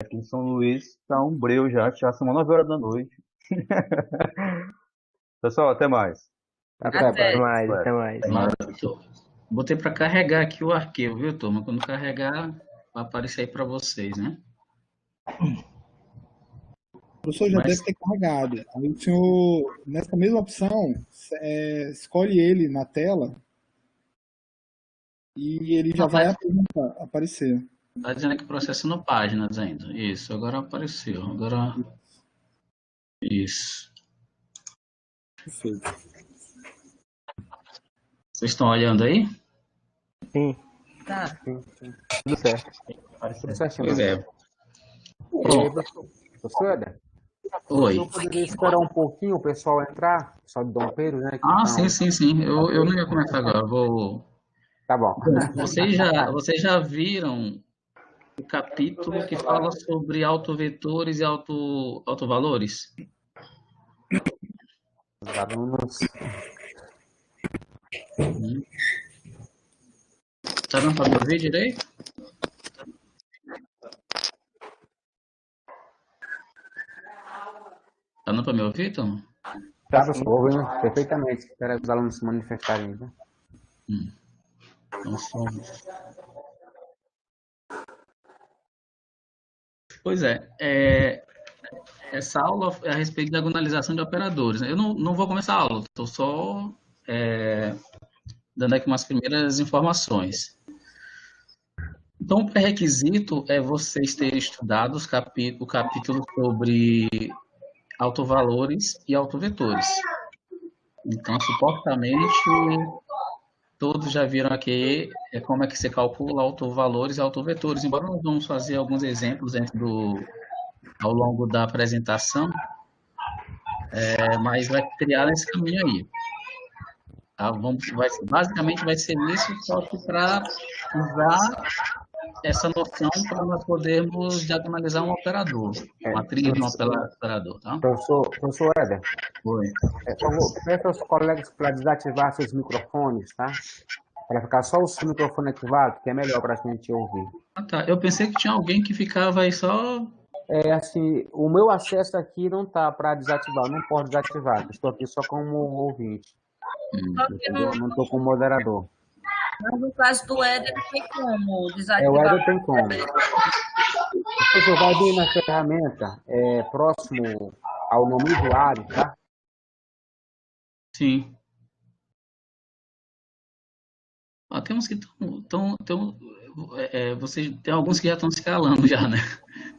Aqui em São Luís tá um breu já são 9 horas da noite. Pessoal, até mais. Até, Até pai. mais, Ué, até mais. Botei para carregar aqui o arquivo, viu, turma? Quando carregar, vai aparecer aí para vocês, né? O professor já deve ter carregado. Aí o senhor, nessa mesma opção, escolhe ele na tela e ele já vai aparecer. Tá dizendo aqui processando páginas ainda. Isso, agora apareceu. Agora. Isso. Perfeito. Vocês estão olhando aí? Sim, Tá. sim. Tudo certo. Tudo certinho. Pois é. Professor Éder, Oi. eu poderia esperar um pouquinho o pessoal entrar, só de Dom Pedro, né? Ah, sim. Eu não ia começar agora. Vou. Tá bom. Vocês já viram o capítulo que fala sobre autovetores e autovalores? Os alunos. Tá dando para me ouvir direito? Tá dando para me ouvir, Tom? Tá, professor, ouvindo perfeitamente. Espera os alunos se manifestarem, né? Então, somos. Pois é, essa aula é a respeito da diagonalização de operadores. Eu não vou começar a aula, estou só dando aqui umas primeiras informações. Então, o pré-requisito é vocês terem estudado o capítulo sobre autovalores e autovetores. Então, supostamente, todos já viram aqui como é que se calcula autovalores e autovetores, embora nós vamos fazer alguns exemplos ao longo da apresentação, mas vai criar nesse caminho aí. Tá? Basicamente vai ser isso, só que para usar essa noção para nós podermos diagonalizar um operador, uma trilha de um operador. Tá? Professor Éder, Oi. por favor, peça aos colegas para desativar seus microfones, tá? Para ficar só o seu microfone ativado, que é melhor para a gente ouvir. Ah, tá. Eu pensei que tinha alguém que ficava aí só... Assim, o meu acesso aqui não tá para desativar, eu não posso desativar. Estou aqui só como ouvinte. Eu não estou como moderador. Mas no caso do Éder, tem como desativar? O Éder tem como. O professor vai vir na ferramenta próximo ao nome usuário, tá? Sim. Tem uns que estão... vocês, tem alguns que já estão se calando já, né?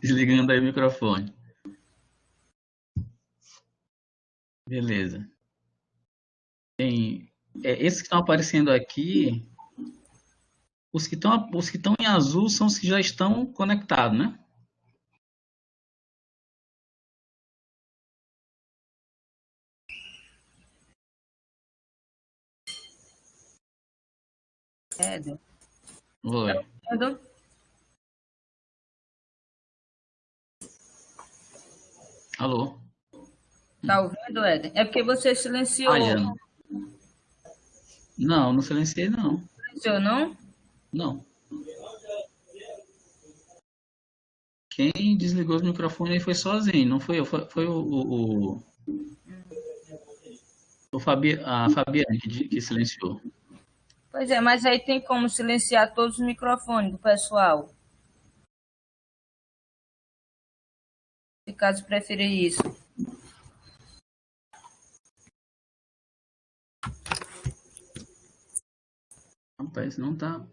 Desligando aí o microfone. Beleza. Esses que estão aparecendo aqui, os que estão em azul são os que já estão conectados, né? Éder. Oi. Éder? Alô? Tá ouvindo, Éder? É porque você silenciou. Não silenciei, não. Silenciou, não? Não. Quem desligou os microfones aí foi sozinho, não foi eu, foi a Fabiane que silenciou. Pois é, mas aí tem como silenciar todos os microfones do pessoal. Se caso preferir isso. Rapaz, não tá.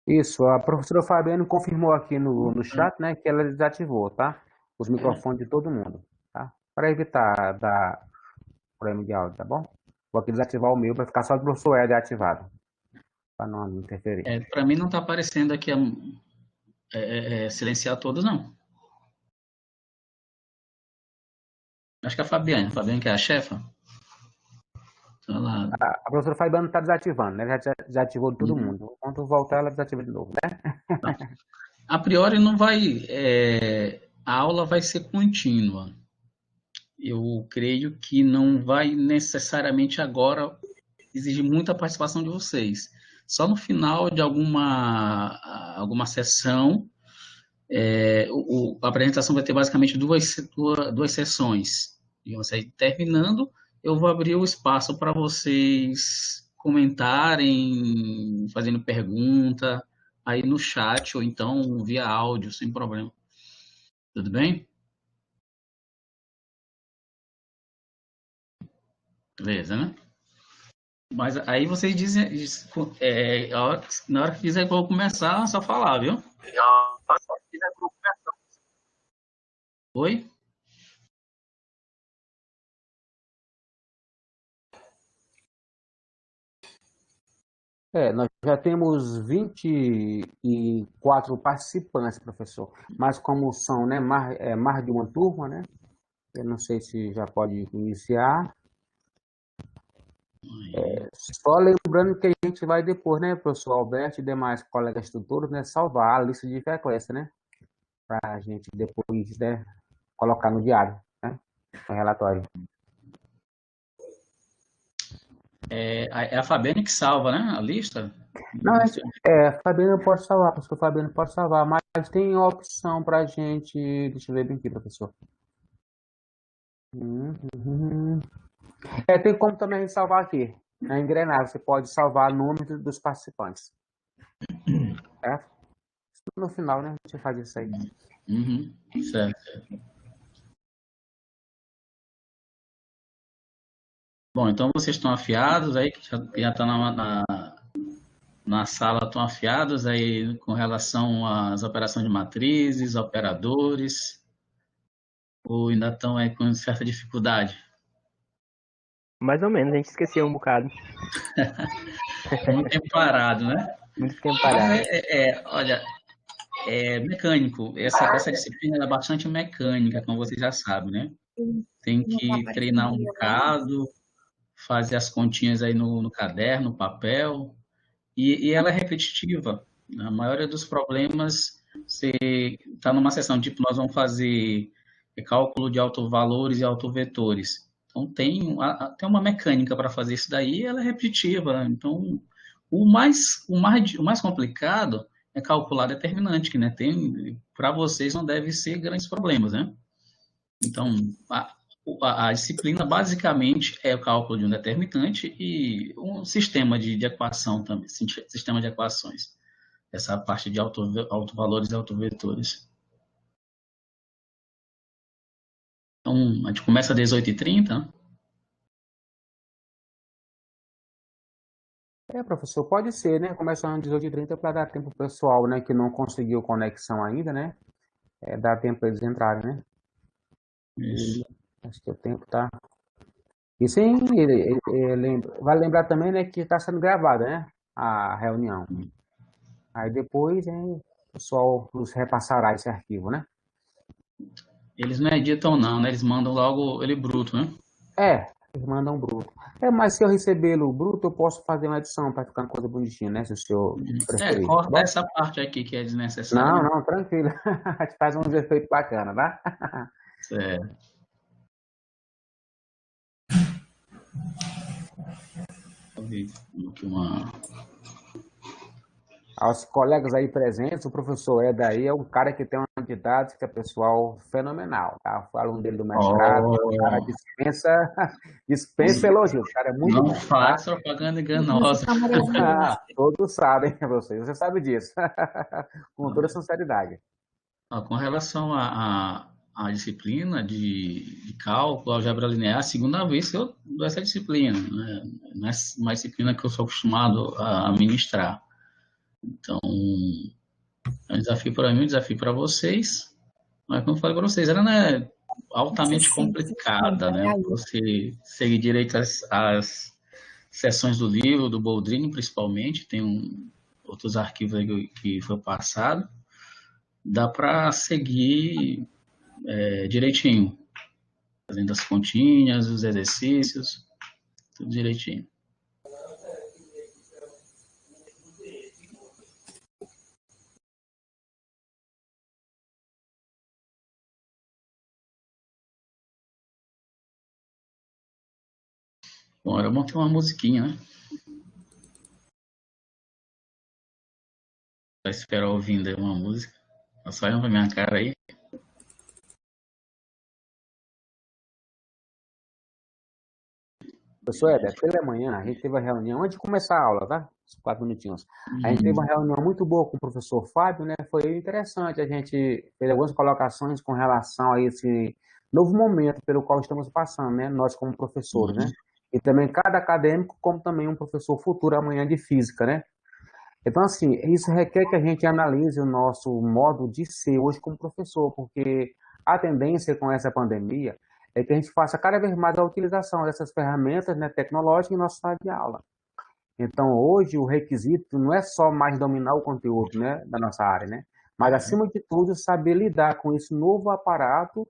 Isso, a professora Fabiane confirmou aqui no chat, né, que ela desativou, tá? Os microfones de todo mundo, tá? Para evitar dar problema de áudio, tá bom? Vou aqui desativar o meu para ficar só o professor Éder ativado, para não interferir. Para mim não tá aparecendo aqui silenciar todos, não. Acho que a Fabiane que é a chefa. A professora Fabiane está desativando, né? Já desativou de todo mundo. Quando voltar, ela desativa de novo, né? A priori não vai... a aula vai ser contínua. Eu creio que não vai necessariamente agora exige muita participação de vocês. Só no final de alguma sessão, a apresentação vai ter basicamente duas sessões. Digamos assim, terminando, eu vou abrir o espaço para vocês comentarem, fazendo pergunta, aí no chat, ou então via áudio, sem problema. Tudo bem? Beleza, né? Mas aí vocês dizem, na hora que quiser que eu vou começar, é só falar, viu? Oi? Nós já temos 24 participantes, professor. Mas como são, né, mais de uma turma, né? Eu não sei se já pode iniciar. Só lembrando que a gente vai depois, né, professor Alberto e demais colegas tutores, né, salvar a lista de frequência, né? Para a gente depois, né, colocar no diário, né? No relatório. É a Fabiane que salva, né? A lista? Não, Fabiano pode salvar, professor Fabiano pode salvar, mas tem opção para a gente. Deixa eu ver bem aqui, professor. Tem como também a gente salvar aqui, na engrenagem. Você pode salvar o nome dos participantes. Certo? No final, né? A gente faz isso aí. Certo. Bom, então vocês estão afiados aí, que já estão na sala, estão afiados aí com relação às operações de matrizes, operadores, ou ainda estão aí com certa dificuldade? Mais ou menos, a gente esqueceu um bocado. Muito tempo parado, né? Muito tempo parado. Olha, mecânico. Essa disciplina é bastante mecânica, como vocês já sabem, né? Tem que treinar um bocado, fazer as continhas aí no caderno, no papel, e ela é repetitiva. A maioria dos problemas, você está numa sessão, tipo, nós vamos fazer cálculo de autovalores e autovetores. Então, tem uma mecânica para fazer isso daí, e ela é repetitiva. Então, o mais complicado é calcular determinante, que, né, para vocês não deve ser grandes problemas, né? Então, a disciplina basicamente é o cálculo de um determinante e um sistema de equação também, sistema de equações. Essa parte de autovalores e autovetores. Então, a gente começa às 18h30, né? Professor, pode ser, né? Começando às 18h30 para dar tempo pro pessoal, né, que não conseguiu conexão ainda, né? Dá tempo para eles entrarem, né? Isso. Acho que o tempo tá. E sim, vale lembrar também, né, que está sendo gravada, né? A reunião. Aí depois, o pessoal nos repassará esse arquivo, né? Eles não editam não, né? Eles mandam logo ele bruto, né? Eles mandam bruto. Mas se eu recebê-lo bruto, eu posso fazer uma edição para ficar uma coisa bonitinha, né? Se o senhor preferir. Corta essa parte aqui que é desnecessária. Não, tranquilo. A gente faz uns efeitos bacanas, tá? Certo. Vou ver aqui Aos colegas aí presentes, o professor Eda aí é um cara que tem uma didática pessoal fenomenal, tá? Foi aluno dele do mestrado, o cara dispensa elogios, o cara é muito bom. Não faz propaganda enganosa. Todos sabem, você sabe disso. Com toda sinceridade. Com relação à disciplina de cálculo, álgebra linear, a segunda vez que eu dou essa disciplina, né? Não é uma disciplina que eu sou acostumado a ministrar. Então, é um desafio para mim, um desafio para vocês. Mas, como eu falei para vocês, ela não é altamente complicada, né? Você seguir direito às seções do livro, do Boldrini, principalmente, tem outros arquivos aí que foi passado. Dá para seguir direitinho, fazendo as continhas, os exercícios, tudo direitinho. Bom, eu montei uma musiquinha, né? Vai esperar ouvindo aí uma música. Tá só olhando pra minha cara aí. Professor Éder, pela manhã a gente teve uma reunião, antes de começar a aula, tá? Uns 4 minutinhos. A gente teve uma reunião muito boa com o professor Fábio, né? Foi interessante, a gente fez algumas colocações com relação a esse novo momento pelo qual estamos passando, né? Nós como professores, né? E também cada acadêmico, como também um professor futuro amanhã de física, né? Então, assim, isso requer que a gente analise o nosso modo de ser hoje como professor, porque a tendência com essa pandemia é que a gente faça cada vez mais a utilização dessas ferramentas, né, tecnológicas em nossa sala de aula. Então, hoje, o requisito não é só mais dominar o conteúdo, né, da nossa área, né, mas, acima de tudo, saber lidar com esse novo aparato,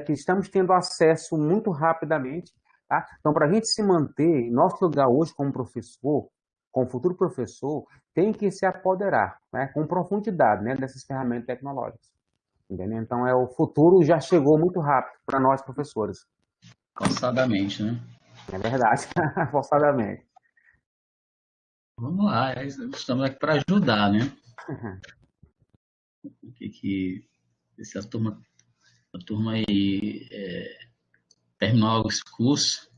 que estamos tendo acesso muito rapidamente, tá? Então, para a gente se manter, nosso lugar hoje como professor, como futuro professor, tem que se apoderar, né, com profundidade, né, dessas ferramentas tecnológicas. Entendeu? Então, o futuro já chegou muito rápido para nós, professores. Forçadamente, né? É verdade, forçadamente. Vamos lá, estamos aqui para ajudar, né? Se a turma aí terminar logo esse curso.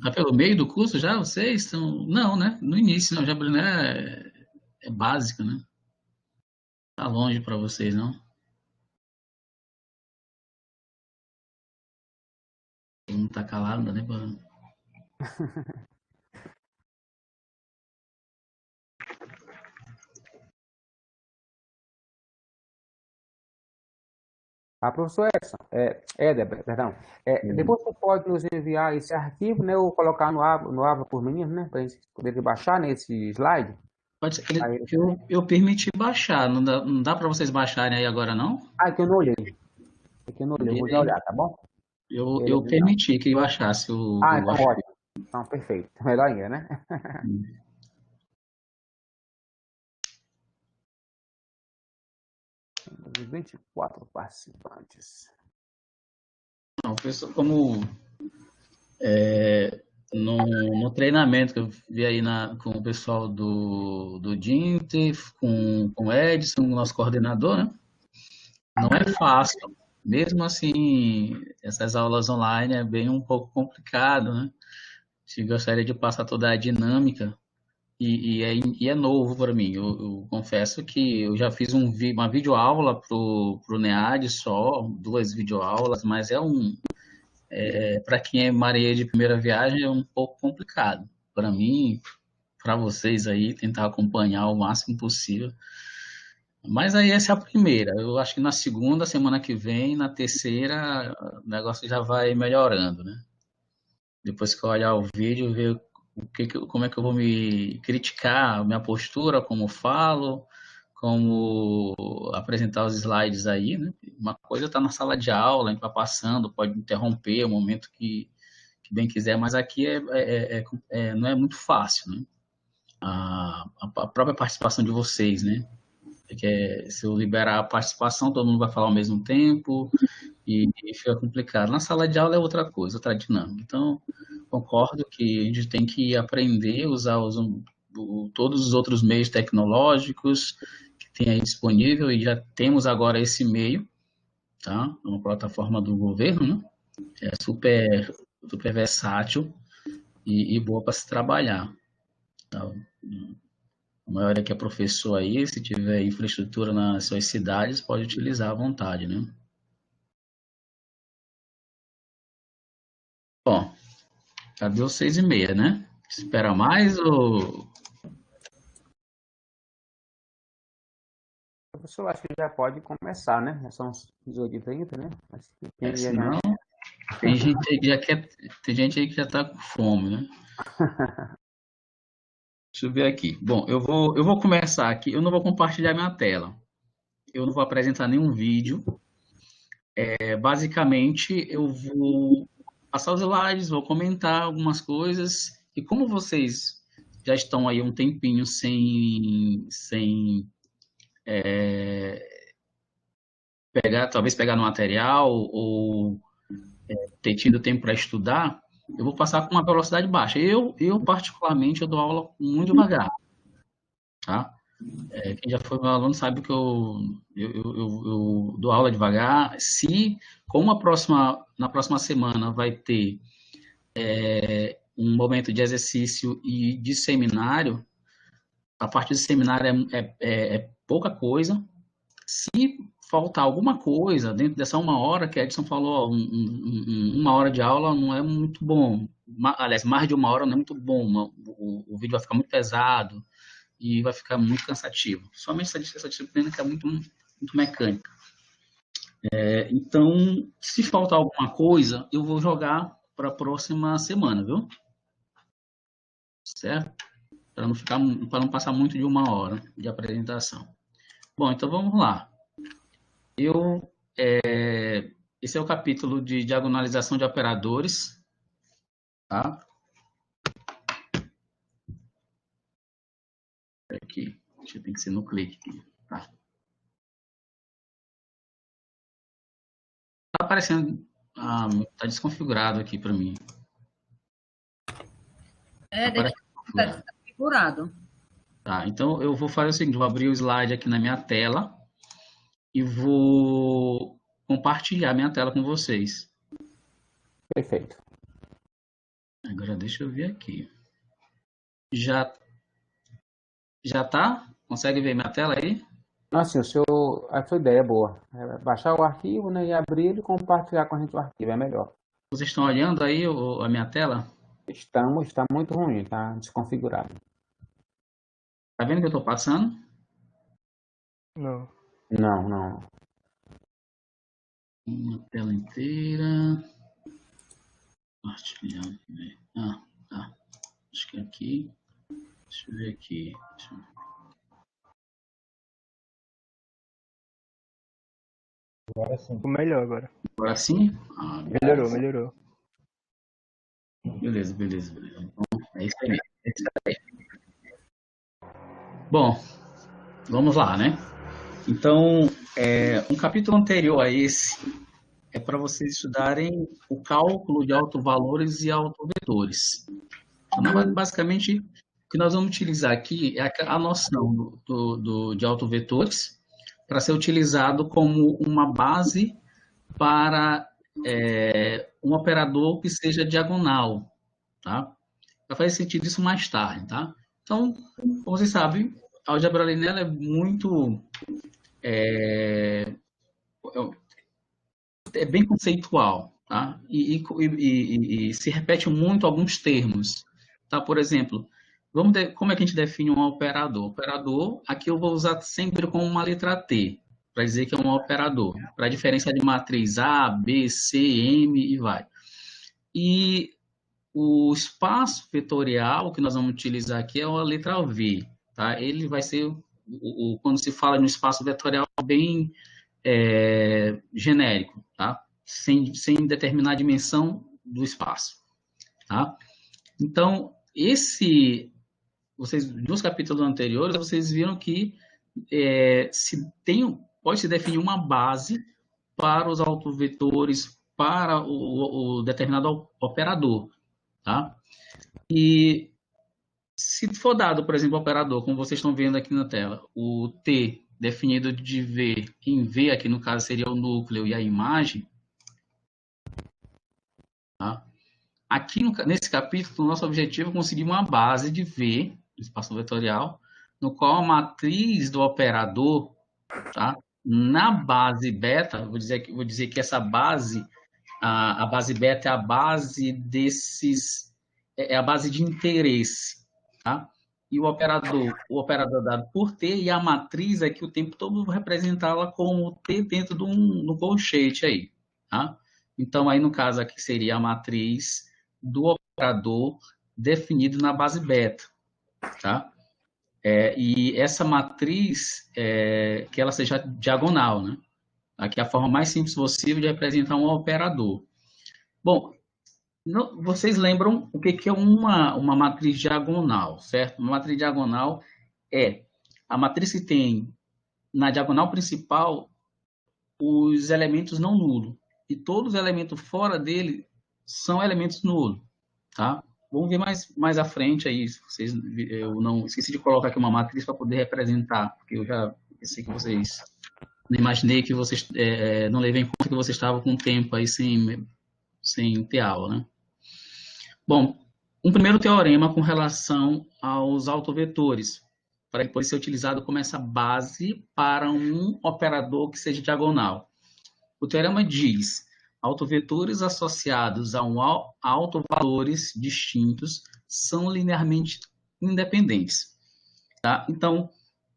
Tá pelo meio do curso já? Vocês estão. Não, né? No início, não. Jabriné é básico, né? Tá longe para vocês, não? Todo mundo tá calado, não dá nem pra... Professor Edson, Éder, perdão, depois você pode nos enviar esse arquivo, né, ou colocar no Ava por Meninos, né, para a gente poder baixar nesse slide? Pode ser, eu permiti baixar, não dá para vocês baixarem aí agora, não? Que eu não olhei. Vou já olhar, tá bom? Eu permiti que baixasse o... Então ótimo. Então, perfeito. Melhor ainda, né? 24 participantes. Não, pessoal, como no treinamento que eu vi aí com o pessoal do Dinter, com o Edson, o nosso coordenador, né? Não é fácil. Mesmo assim, essas aulas online é bem um pouco complicado, né? Se gostaria de passar toda a dinâmica e é novo para mim. Eu confesso que eu já fiz uma videoaula pro NEAD só, 2 videoaulas, mas para quem é marinheiro de primeira viagem é um pouco complicado. Para mim, para vocês aí, tentar acompanhar o máximo possível. Mas aí essa é a primeira. Eu acho que na segunda, semana que vem, na terceira, o negócio já vai melhorando, né? Depois que eu olhar o vídeo, ver como é que eu vou me criticar a minha postura, como falo, como apresentar os slides aí, né? Uma coisa está na sala de aula, a gente vai passando, pode interromper o momento que bem quiser, mas aqui não é muito fácil, né? A própria participação de vocês, né? Se eu liberar a participação, todo mundo vai falar ao mesmo tempo e fica complicado. Na sala de aula é outra coisa, outra dinâmica. Então, concordo que a gente tem que aprender a usar todos os outros meios tecnológicos que tem aí disponível e já temos agora esse meio, tá? Uma plataforma do governo, né? É super versátil e boa para se trabalhar. Tá? A maioria que é professor aí, se tiver infraestrutura nas suas cidades, pode utilizar à vontade, né? Bom, já deu 6h30, né? Espera mais ou... Professor, acho que já pode começar, né? Já são 18h30, né? Senão, tem gente aí que já está com fome, né? Deixa eu ver aqui. Bom, eu vou começar aqui. Eu não vou compartilhar minha tela. Eu não vou apresentar nenhum vídeo. Basicamente, eu vou passar os slides, vou comentar algumas coisas. E como vocês já estão aí um tempinho sem talvez pegar no material ou ter tido tempo para estudar, eu vou passar com uma velocidade baixa. Eu particularmente, eu dou aula muito devagar, tá? Quem já foi meu aluno sabe que eu dou aula devagar. Se, como na próxima semana vai ter um momento de exercício e de seminário, a parte do seminário é pouca coisa. Se faltar alguma coisa dentro dessa uma hora, que a Edson falou, uma hora de aula não é muito bom. Aliás, mais de uma hora não é muito bom. O vídeo vai ficar muito pesado e vai ficar muito cansativo. Somente essa disciplina que é muito mecânica. Então, se faltar alguma coisa, eu vou jogar para a próxima semana, viu? Certo? Para não passar muito de uma hora de apresentação. Bom, então vamos lá. Esse é o capítulo de diagonalização de operadores, tá? Aqui, tem que ser no clique aqui, tá? Tá aparecendo, tá desconfigurado aqui para mim. Tá configurado. Tá, então eu vou fazer o seguinte, vou abrir o slide aqui na minha tela e vou compartilhar minha tela com vocês. Perfeito. Agora deixa eu ver aqui. Já tá? Consegue ver minha tela aí? Assim, a sua ideia é boa. É baixar o arquivo, né, e abrir ele e compartilhar com a gente o arquivo, é melhor. Vocês estão olhando aí a minha tela? Está muito ruim, está desconfigurado. Tá vendo que eu estou passando? Não. Não. Uma tela inteira. Compartilhar. Tá. Acho que é aqui. Deixa eu ver aqui. Agora sim. Ficou melhor agora. Agora sim? Melhorou. Beleza. Então, é isso aí. Bom, vamos lá, né? Então, um capítulo anterior a esse é para vocês estudarem o cálculo de autovalores e autovetores. Então, basicamente, o que nós vamos utilizar aqui é a noção de autovetores para ser utilizado como uma base para um operador que seja diagonal, tá? Vai fazer sentido isso mais tarde, tá? Então, como vocês sabem, a álgebra linear é muito bem conceitual, tá? E se repete muito alguns termos, tá? Por exemplo, como é que a gente define um operador? Operador, aqui eu vou usar sempre como uma letra T, para dizer que é um operador, para a diferença de matriz A, B, C, M e vai. E o espaço vetorial que nós vamos utilizar aqui é a letra V, tá? Ele vai ser, quando se fala no espaço vetorial, bem genérico, tá? Sem determinar a dimensão do espaço, tá? Então, nos capítulos anteriores, vocês viram que pode se definir uma base para os autovetores, para o determinado operador, tá? E se for dado, por exemplo, o operador, como vocês estão vendo aqui na tela, o T definido de V, em V aqui no caso seria o núcleo e a imagem, tá? Aqui nesse capítulo, o nosso objetivo é conseguir uma base de V, do espaço vetorial, no qual a matriz do operador, tá? Na base beta, vou dizer que essa base, a base beta é a base é a base de interesse, tá? E o operador dado por T, e a matriz aqui o tempo todo vou representá-la como T dentro do colchete aí, tá? Então, aí no caso aqui seria a matriz do operador definido na base beta, tá? E essa matriz, que ela seja diagonal, né? Aqui é a forma mais simples possível de representar um operador. Bom, vocês lembram o que é uma matriz diagonal, certo? Uma matriz diagonal é a matriz que tem na diagonal principal os elementos não nulos, e todos os elementos fora dele são elementos nulos, tá? vamos ver mais à frente aí. Eu não esqueci de colocar aqui uma matriz para poder representar, porque eu já pensei que vocês... Não imaginei que vocês... não levei em conta que vocês estavam com tempo aí sem ter aula, né? Bom, um primeiro teorema com relação aos autovetores, para ele poder ser utilizado como essa base para um operador que seja diagonal. O teorema diz: autovetores associados a autovalores distintos são linearmente independentes. Tá? Então,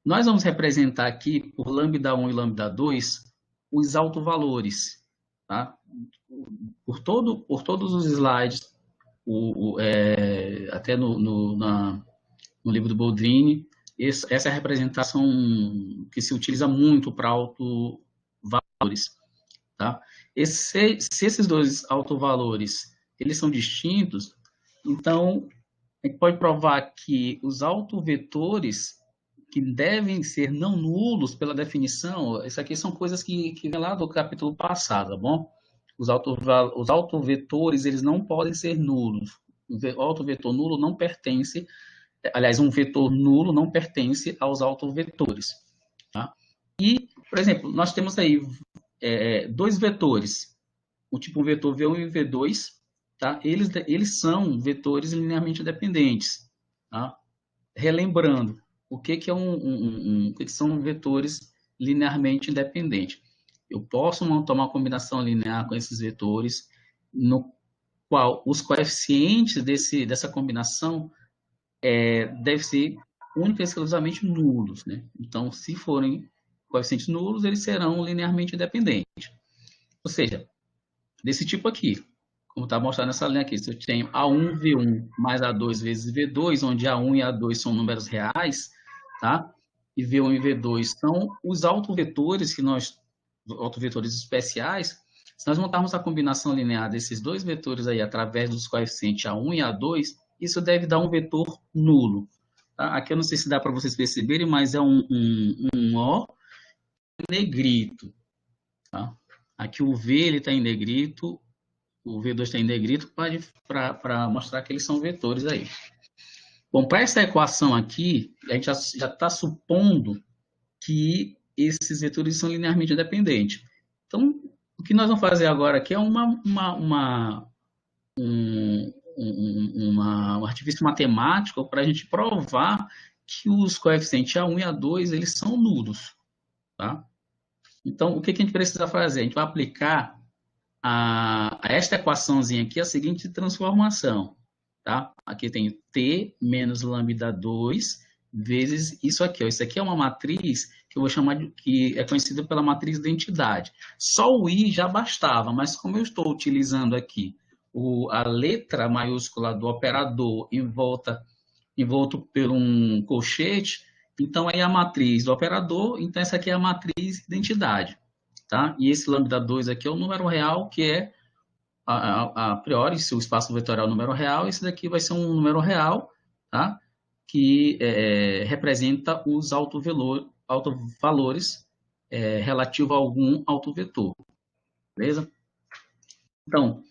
nós vamos representar aqui, por lambda1 e lambda2, os autovalores. Tá? Por todos os slides, até no livro do Boldrini, essa é a representação que se utiliza muito para autovalores. Tá? Se esses dois autovalores eles são distintos, então a gente pode provar que os autovetores que devem ser não nulos pela definição, isso aqui são coisas que vem lá do capítulo passado, tá bom? Os autovetores eles não podem ser nulos. O autovetor nulo não pertence, aliás, um vetor nulo não pertence aos autovetores. Tá? E, por exemplo, nós temos aí dois vetores, o tipo vetor V1 e V2, tá? Eles são vetores linearmente independentes. Tá? Relembrando, o que são vetores linearmente independentes? Eu posso montar uma combinação linear com esses vetores, no qual os coeficientes dessa combinação devem ser única e exclusivamente nulos. Né? Então, se forem coeficientes nulos, eles serão linearmente independentes. Ou seja, desse tipo aqui, como está mostrado nessa linha aqui, se eu tenho A1, V1 mais A2 vezes V2, onde A1 e A2 são números reais, tá? E V1 e V2 são os autovetores autovetores especiais. Se nós montarmos a combinação linear desses dois vetores aí através dos coeficientes A1 e A2, isso deve dar um vetor nulo. Tá? Aqui eu não sei se dá para vocês perceberem, mas é um O negrito. Tá? Aqui o V está em negrito, o V2 está em negrito para mostrar que eles são vetores aí. Bom, para essa equação aqui, a gente já está supondo que esses vetores são linearmente independentes. Então, o que nós vamos fazer agora aqui é um artifício matemático para a gente provar que os coeficientes A1 e A2 eles são nulos. Tá? Então, o que a gente precisa fazer? A gente vai aplicar a esta equaçãozinha aqui a seguinte transformação. Tá? Aqui tem T menos lambda 2 vezes isso aqui. Ó. Isso aqui é uma matriz que eu vou chamar que é conhecida pela matriz de identidade. Só o I já bastava, mas como eu estou utilizando aqui a letra maiúscula do operador envolto por um colchete, então aí é a matriz do operador, então essa aqui é a matriz de identidade. Tá? E esse lambda 2 aqui é o número real, que é a priori, se o espaço vetorial é um número real, esse daqui vai ser um número real, tá? Que representa os autovalores relativo a algum autovetor. Beleza? Então,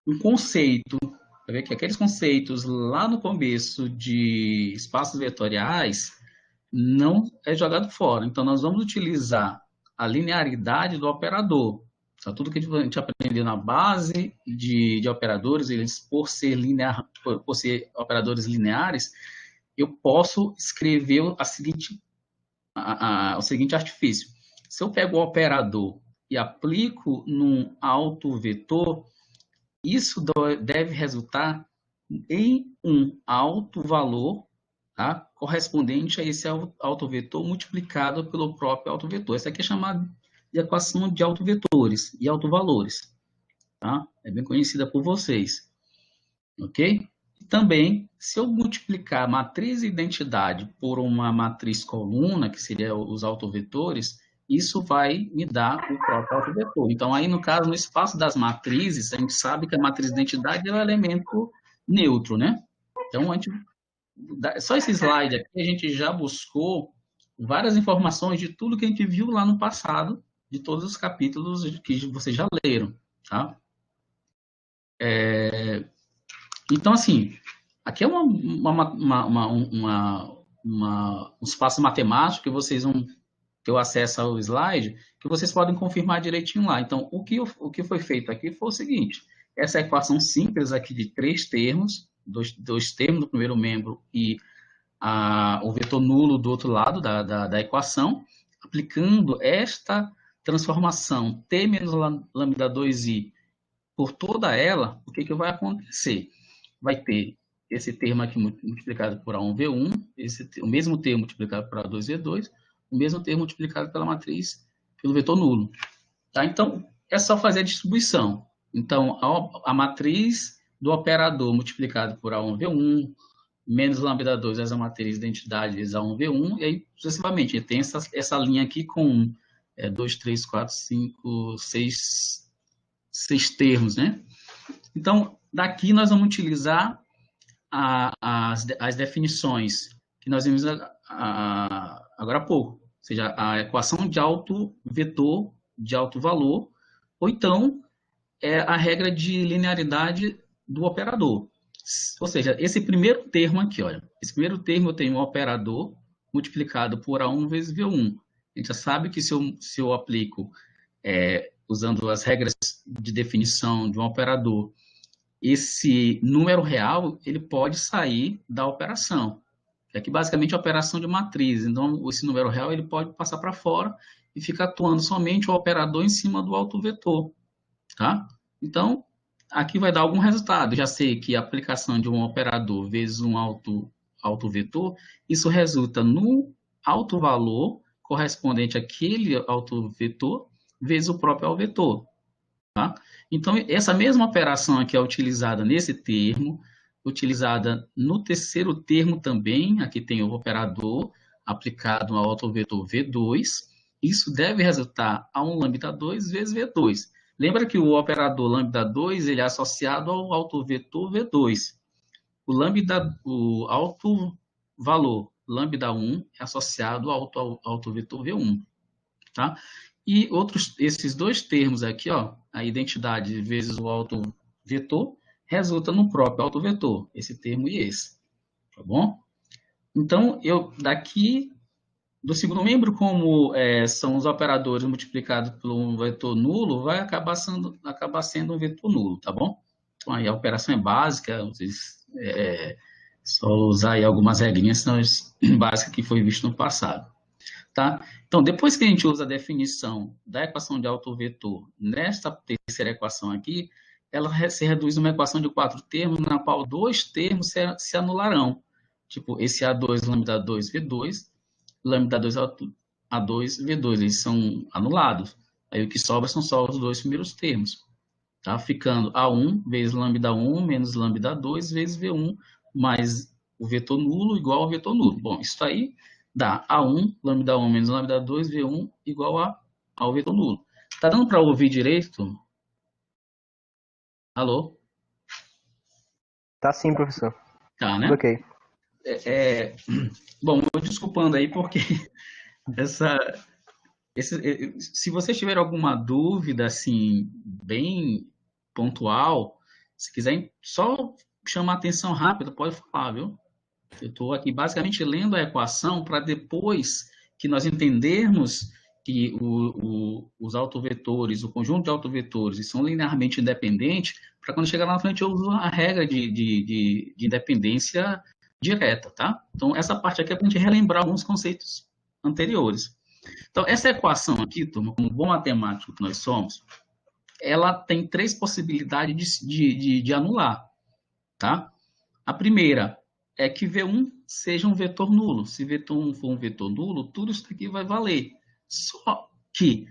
um conceito, vai ver que aqueles conceitos lá no começo de espaços vetoriais não é jogado fora. Então, nós vamos utilizar a linearidade do operador. Então, tudo que a gente aprendeu na base de operadores, eles por ser operadores lineares, eu posso escrever o seguinte artifício. Se eu pego o operador e aplico num autovetor, isso deve resultar em um autovalor, tá? Correspondente a esse autovetor multiplicado pelo próprio autovetor. Essa aqui é chamada de equação de autovetores e autovalores. Tá? É bem conhecida por vocês. Ok? E também, se eu multiplicar a matriz identidade por uma matriz coluna, que seria os autovetores, isso vai me dar o próprio autovetor. Então, aí, no caso, no espaço das matrizes, a gente sabe que a matriz de identidade é um elemento neutro, né? Então, só esse slide aqui, a gente já buscou várias informações de tudo que a gente viu lá no passado, de todos os capítulos que vocês já leram, tá? Então, assim, aqui é um espaço matemático que vocês vão ter o acesso ao slide, que vocês podem confirmar direitinho lá. Então, o que foi feito aqui foi o seguinte, essa equação simples aqui de 3 termos, dois termos do primeiro membro e o vetor nulo do outro lado da equação, aplicando esta transformação T menos lambda 2i por toda ela, o que vai acontecer? Vai ter esse termo aqui multiplicado por A1V1, o mesmo termo multiplicado por A2V2, o mesmo termo multiplicado pela matriz, pelo vetor nulo. Tá? Então, é só fazer a distribuição. Então, a matriz do operador multiplicado por A1V1, menos lambda 2, essa matriz de identidade vezes A1V1, e aí, sucessivamente, tem essa linha aqui com 2, 3, 4, 5, 6 termos, né? Então, daqui nós vamos utilizar as definições que nós vimos agora há pouco, ou seja, a equação de alto vetor, de alto valor, ou então a regra de linearidade do operador. Ou seja, esse primeiro termo aqui, olha, esse primeiro termo eu tenho um operador multiplicado por A1 vezes V1. A gente já sabe que se eu aplico, usando as regras de definição de um operador, esse número real, ele pode sair da operação. Aqui, basicamente, é a operação de matriz. Então, esse número real, ele pode passar para fora e ficar atuando somente o operador em cima do autovetor. Tá? Então, aqui vai dar algum resultado. Já sei que a aplicação de um operador vezes um autovetor, isso resulta no autovalor correspondente àquele autovetor vezes o próprio autovetor. Tá? Então, essa mesma operação aqui é utilizada nesse termo, utilizada no terceiro termo também, aqui tem o operador aplicado ao autovetor V2, isso deve resultar a um lambda 2 vezes V2. Lembra que o operador lambda 2 ele é associado ao autovetor V2. O autovalor lambda 1 é associado ao autovetor V1. Tá? E esses dois termos aqui, ó, a identidade vezes o autovetor, resulta no próprio autovetor, esse termo e esse. Tá bom? Então, daqui do segundo membro, como são os operadores multiplicados por um vetor nulo, vai acabar sendo um vetor nulo, tá bom? Então, aí a operação é básica, vocês só usar aí algumas regrinhas básicas que foi visto no passado. Tá? Então, depois que a gente usa a definição da equação de autovetor nesta terceira equação aqui, ela se reduz a uma equação de 4 termos, na qual 2 termos se anularão. Tipo, esse A2 lambda 2 V2, lambda 2 A2 V2, eles são anulados. Aí o que sobra são só os 2 primeiros termos. Tá? Ficando A1 vezes lambda 1 menos lambda 2 vezes V1, mais o vetor nulo igual ao vetor nulo. Bom, isso aí dá A1, lambda 1 menos lambda 2, V1 igual ao vetor nulo. Tá dando para ouvir direito? Alô? Tá sim, professor. Tá, né? Ok. Bom, eu desculpando aí, porque se vocês tiverem alguma dúvida, assim, bem pontual, se quiserem só chamar atenção rápida, pode falar, viu? Eu estou aqui basicamente lendo a equação para depois que nós entendermos que os autovetores, o conjunto de autovetores, são linearmente independentes, para quando chegar lá na frente eu uso a regra de independência direta, tá? Então, essa parte aqui é para a gente relembrar alguns conceitos anteriores. Então, essa equação aqui, turma, como bom matemático que nós somos, ela tem 3 possibilidades de anular, tá? A primeira é que V1 seja um vetor nulo. Se V1 for um vetor nulo, tudo isso aqui vai valer. Só que,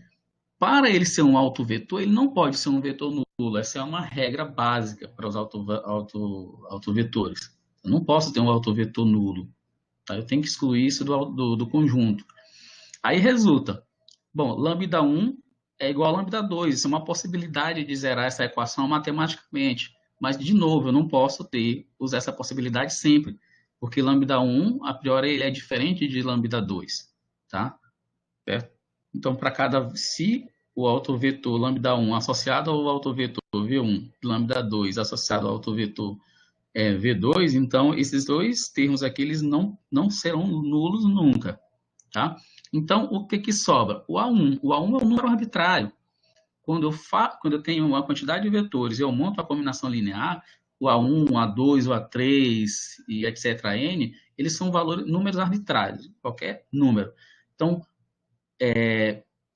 para ele ser um autovetor, ele não pode ser um vetor nulo. Essa é uma regra básica para os autovetores. Eu não posso ter um autovetor nulo. Tá? Eu tenho que excluir isso do conjunto. Aí resulta, bom, lambda 1 é igual a lambda 2. Isso é uma possibilidade de zerar essa equação matematicamente. Mas, de novo, eu não posso usar essa possibilidade sempre, porque lambda 1, a priori, ele é diferente de lambda 2, tá? Certo? Então, se o autovetor lambda 1 associado ao autovetor V1, lambda 2 associado ao autovetor V2, então esses dois termos aqui eles não serão nulos nunca, tá? Então, o que sobra? O A1. O A1 é um número arbitrário. Quando eu tenho uma quantidade de vetores e eu monto a combinação linear, o A1, o A2, o A3 e etc. N, eles são números arbitrários, qualquer número. Então,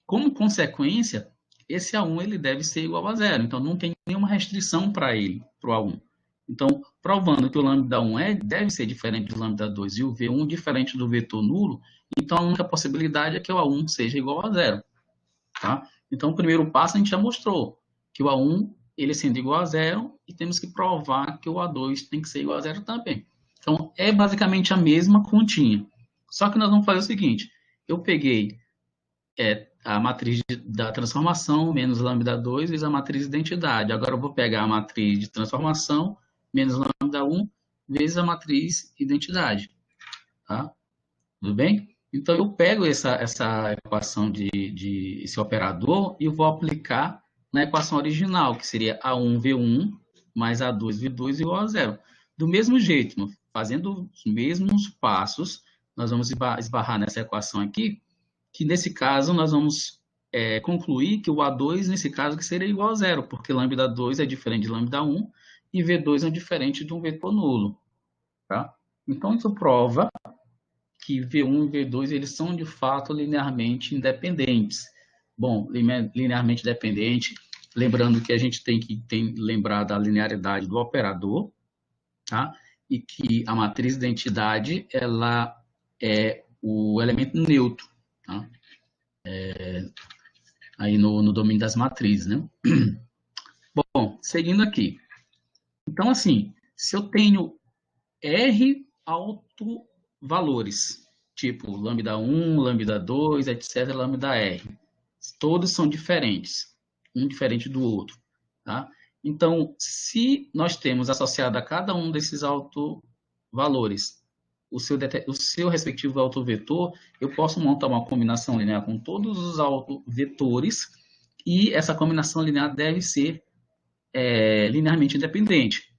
como consequência, esse A1 ele deve ser igual a zero. Então, não tem nenhuma restrição para ele, para o A1. Então, provando que o lambda 1 deve ser diferente do lambda 2 e o V1 diferente do vetor nulo, então a única possibilidade é que o A1 seja igual a zero. Tá? Então, o primeiro passo a gente já mostrou que o A1 ele sendo igual a zero e temos que provar que o A2 tem que ser igual a zero também. Então, é basicamente a mesma continha. Só que nós vamos fazer o seguinte, eu peguei a matriz da transformação menos lambda 2 vezes a matriz de identidade. Agora eu vou pegar a matriz de transformação menos lambda 1 vezes a matriz identidade. Tá? Tudo bem? Então, eu pego essa equação esse operador e vou aplicar na equação original, que seria A1V1 mais A2V2 igual a zero. Do mesmo jeito, fazendo os mesmos passos, nós vamos esbarrar nessa equação aqui, que nesse caso nós vamos concluir que o A2, nesse caso, que seria igual a zero, porque lambda 2 é diferente de lambda 1 e V2 é diferente de um vetor nulo. Tá? Então, isso prova que V1 e V2 eles são, de fato, linearmente independentes. Bom, linearmente dependente, lembrando que a gente tem que lembrar da linearidade do operador, tá? E que a matriz de identidade ela é o elemento neutro, tá? Aí no domínio das matrizes, né? Bom, seguindo aqui. Então, assim, se eu tenho R autovalores, tipo lambda 1, lambda 2, etc., lambda R, todos são diferentes, um diferente do outro, tá? Então, se nós temos associado a cada um desses autovalores o seu respectivo autovetor, eu posso montar uma combinação linear com todos os autovetores e essa combinação linear deve ser linearmente independente,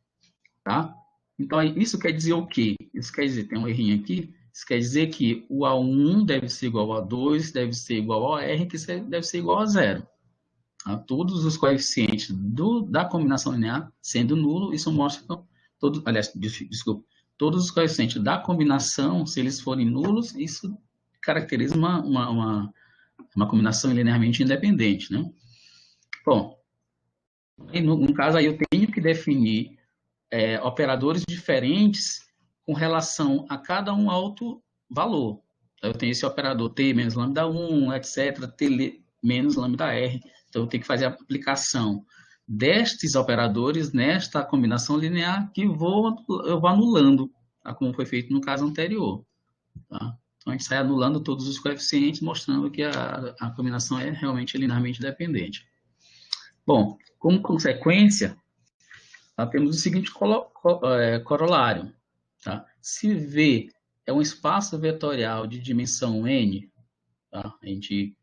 tá? Então, isso quer dizer o quê? Isso quer dizer, tem um errinho aqui, isso quer dizer que o A1 deve ser igual a 2, deve ser igual ao R, que deve ser igual a zero. Tá? Todos os coeficientes da combinação linear sendo nulo, isso mostra, todos os coeficientes da combinação, se eles forem nulos, isso caracteriza uma combinação linearmente independente, né? Bom, no caso aí eu tenho que definir operadores diferentes com relação a cada um autovalor. Eu tenho esse operador T menos lambda 1, etc., T menos lambda R. Então, eu tenho que fazer a aplicação destes operadores nesta combinação linear que eu vou anulando, tá? Como foi feito no caso anterior. Tá? Então, a gente sai anulando todos os coeficientes, mostrando que a combinação é realmente linearmente dependente. Bom, como consequência, nós temos o seguinte corolário. Tá? Se V é um espaço vetorial de dimensão n, tá? A gente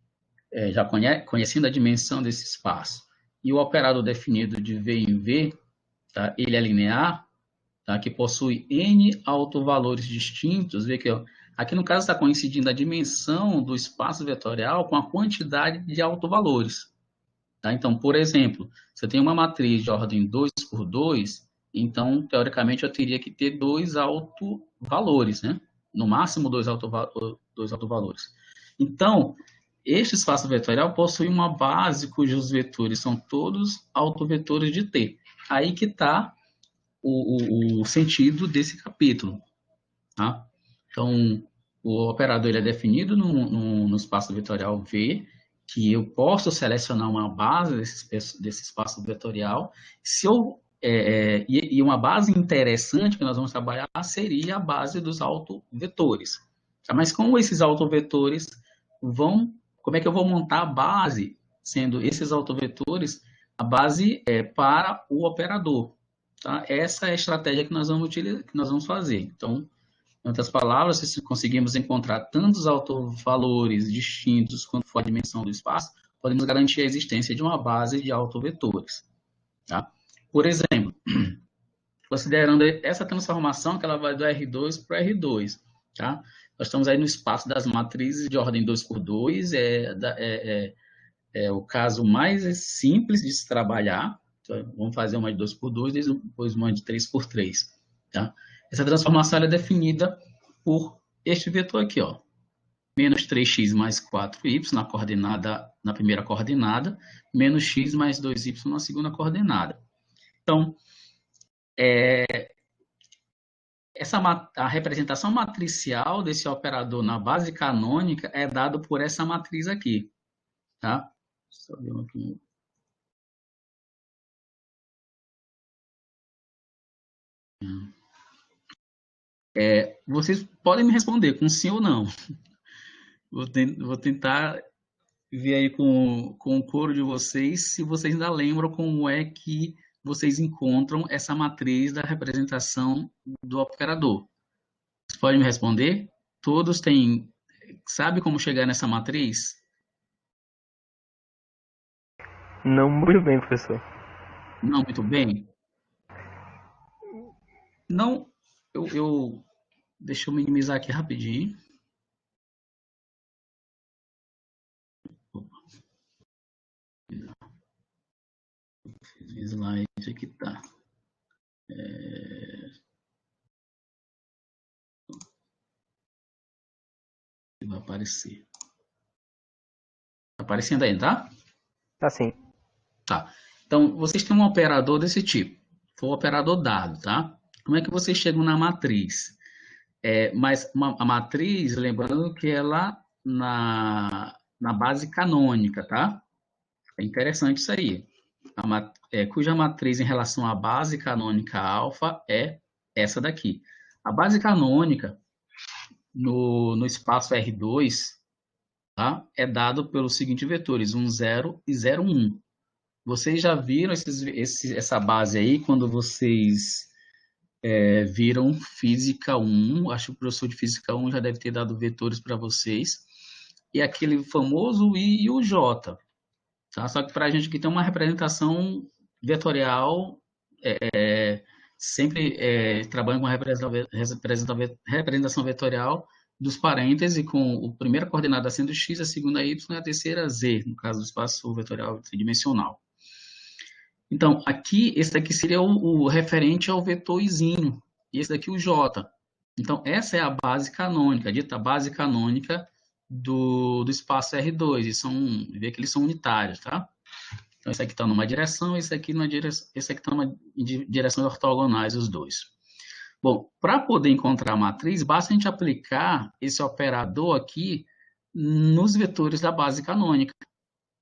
já conhecendo a dimensão desse espaço, e o operador definido de V em V, tá? Ele é linear, tá? Que possui n autovalores distintos. Vê que aqui no caso está coincidindo a dimensão do espaço vetorial com a quantidade de autovalores. Tá? Então, por exemplo, se eu tenho uma matriz de ordem 2 por 2, então, teoricamente, eu teria que ter 2 autovalores, né? No máximo, 2 autovalores. Então, este espaço vetorial possui uma base cujos vetores são todos autovetores de T. Aí que está o sentido desse capítulo. Tá? Então, o operador ele é definido no espaço vetorial V, que eu posso selecionar uma base desse espaço vetorial. E uma base interessante que nós vamos trabalhar seria a base dos autovetores. Tá? Mas como esses autovetores como é que eu vou montar a base, sendo esses autovetores a base para o operador? Tá? Essa é a estratégia que nós vamos fazer. Então, em outras palavras, se conseguimos encontrar tantos autovalores distintos quanto for a dimensão do espaço, podemos garantir a existência de uma base de autovetores. Tá? Por exemplo, considerando essa transformação que ela vai do R2 para o R2, tá? Nós estamos aí no espaço das matrizes de ordem 2 por 2, é o caso mais simples de se trabalhar. Então, vamos fazer uma de 2 por 2, depois uma de 3 por 3, tá? Essa transformação é definida por este vetor aqui, ó. Menos 3x mais 4y na primeira coordenada, menos x mais 2y na segunda coordenada. Então, a representação matricial desse operador na base canônica é dado por essa matriz aqui, tá? Só ver aqui. Vocês podem me responder com sim ou não. Vou tentar ver aí com o coro de vocês se vocês ainda lembram como é que vocês encontram essa matriz da representação do operador. Vocês podem me responder? Todos sabe como chegar nessa matriz? Não muito bem, professor. Não muito bem? Não, deixa eu minimizar aqui rapidinho. Slide aqui tá. Vai aparecer. Tá aparecendo aí, tá? Tá sim. Tá. Então, vocês têm um operador desse tipo. Foi o operador dado, tá? Como é que vocês chegam na matriz? Mas a matriz, lembrando que ela na base canônica, tá? É interessante isso aí. Cuja matriz em relação à base canônica alfa é essa daqui. A base canônica no espaço R2, tá? É dado pelos seguintes vetores, 1, 0 e 0, 1. Vocês já viram essa base aí quando vocês viram Física 1, acho que o professor de Física 1 já deve ter dado vetores para vocês, e aquele famoso I e o J, tá? Só que para a gente que tem uma representação vetorial, sempre trabalhando com a representação vetorial dos parênteses, com a primeira coordenada sendo x, a segunda y e a terceira z, no caso do espaço vetorial tridimensional. Então, aqui, esse daqui seria o referente ao vetor izinho, e esse daqui o j. Então, essa é a base canônica, a dita base canônica do espaço R2, e vê que eles são unitários, tá? Então, esse aqui está numa direção, esse aqui está numa direção ortogonais, os dois. Bom, para poder encontrar a matriz, basta a gente aplicar esse operador aqui nos vetores da base canônica.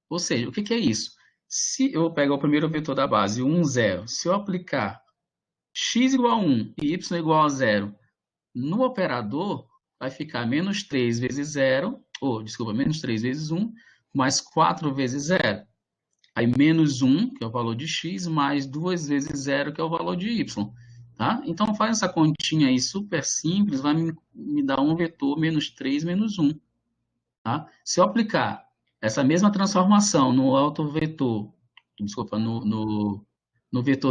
Ou seja, o que é isso? Se eu pegar o primeiro vetor da base, 1, 0, se eu aplicar x igual a 1 e y igual a 0 no operador, vai ficar menos 3 vezes 0, menos 3 vezes 1, mais 4 vezes 0. Aí menos 1, que é o valor de x, mais 2 vezes 0, que é o valor de y. Tá? Então, faz essa continha aí super simples, vai me dar um vetor menos 3, menos 1. Tá? Se eu aplicar essa mesma transformação no vetor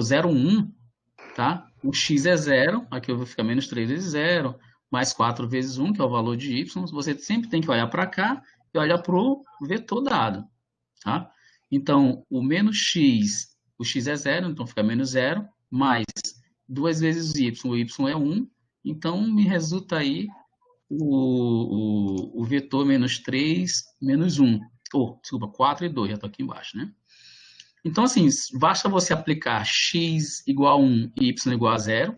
0, 1, tá? O x é 0, aqui eu vou ficar menos 3 vezes 0, mais 4 vezes 1, que é o valor de y. Você sempre tem que olhar para cá e olhar para o vetor dado. Tá? Então, o x é 0, então fica menos 0, mais 2 vezes o y é 1, então me resulta aí o vetor menos 3, menos 1. Desculpa, 4 e 2, já estou aqui embaixo, né? Então, assim, basta você aplicar x igual a 1 e y igual a 0,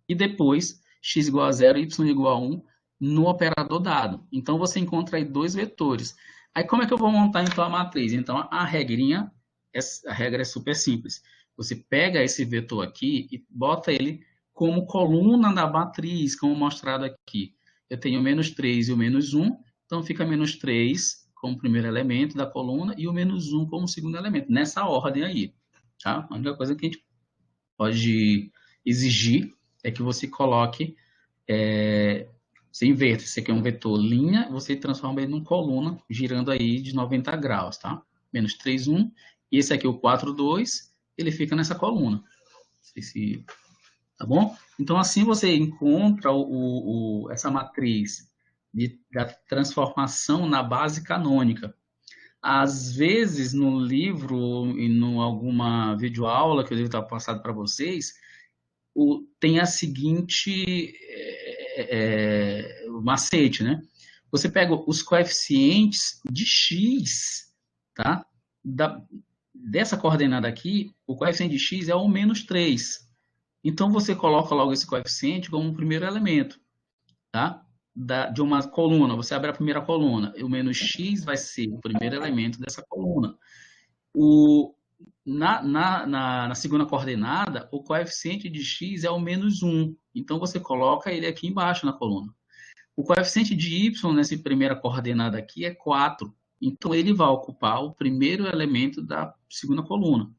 e depois x igual a 0 e y igual a 1 no operador dado. Então, você encontra aí dois vetores. Aí, como é que eu vou montar, então, a matriz? Então, a regra é super simples. Você pega esse vetor aqui e bota ele como coluna da matriz, como mostrado aqui. Eu tenho o menos 3 e o menos 1, então fica menos 3 como primeiro elemento da coluna e o menos 1 como segundo elemento, nessa ordem aí. Tá? A única coisa que a gente pode exigir é que você coloque, você inverta. Esse aqui é um vetor linha, você transforma ele numa coluna, girando aí de 90 graus, tá? Menos 3, 1, e esse aqui é o 4, 2, ele fica nessa coluna. Não sei se tá bom? Então, assim você encontra essa matriz da transformação na base canônica. Às vezes, no livro e em alguma videoaula que eu devo estar passado para vocês, tem a seguinte macete, né? Você pega os coeficientes de x, tá? Dessa coordenada aqui, o coeficiente de x é o menos 3. Então, você coloca logo esse coeficiente como o primeiro elemento, tá? De uma coluna. Você abre a primeira coluna. O menos x vai ser o primeiro elemento dessa coluna. Na segunda coordenada, o coeficiente de x é o menos 1. Então, você coloca ele aqui embaixo na coluna. O coeficiente de y nessa primeira coordenada aqui é 4. Então, ele vai ocupar o primeiro elemento da segunda coluna.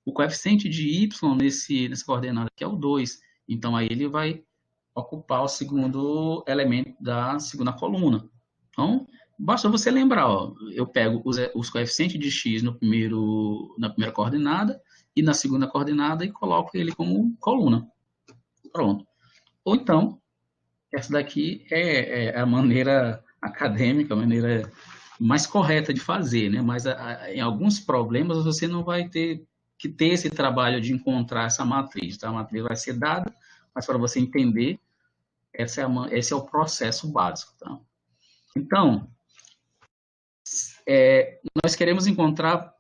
O coeficiente de y nessa coordenada aqui é o 2. Então, aí ele vai ocupar o segundo elemento da segunda coluna. Então, basta você lembrar, ó, eu pego os coeficientes de x na primeira coordenada e na segunda coordenada e coloco ele como coluna. Pronto. Ou então, essa daqui é a maneira acadêmica, a maneira mais correta de fazer, né? Mas em alguns problemas você não vai ter que ter esse trabalho de encontrar essa matriz, tá? A matriz vai ser dada, mas para você entender, esse é o processo básico, tá? Então, nós queremos encontrar,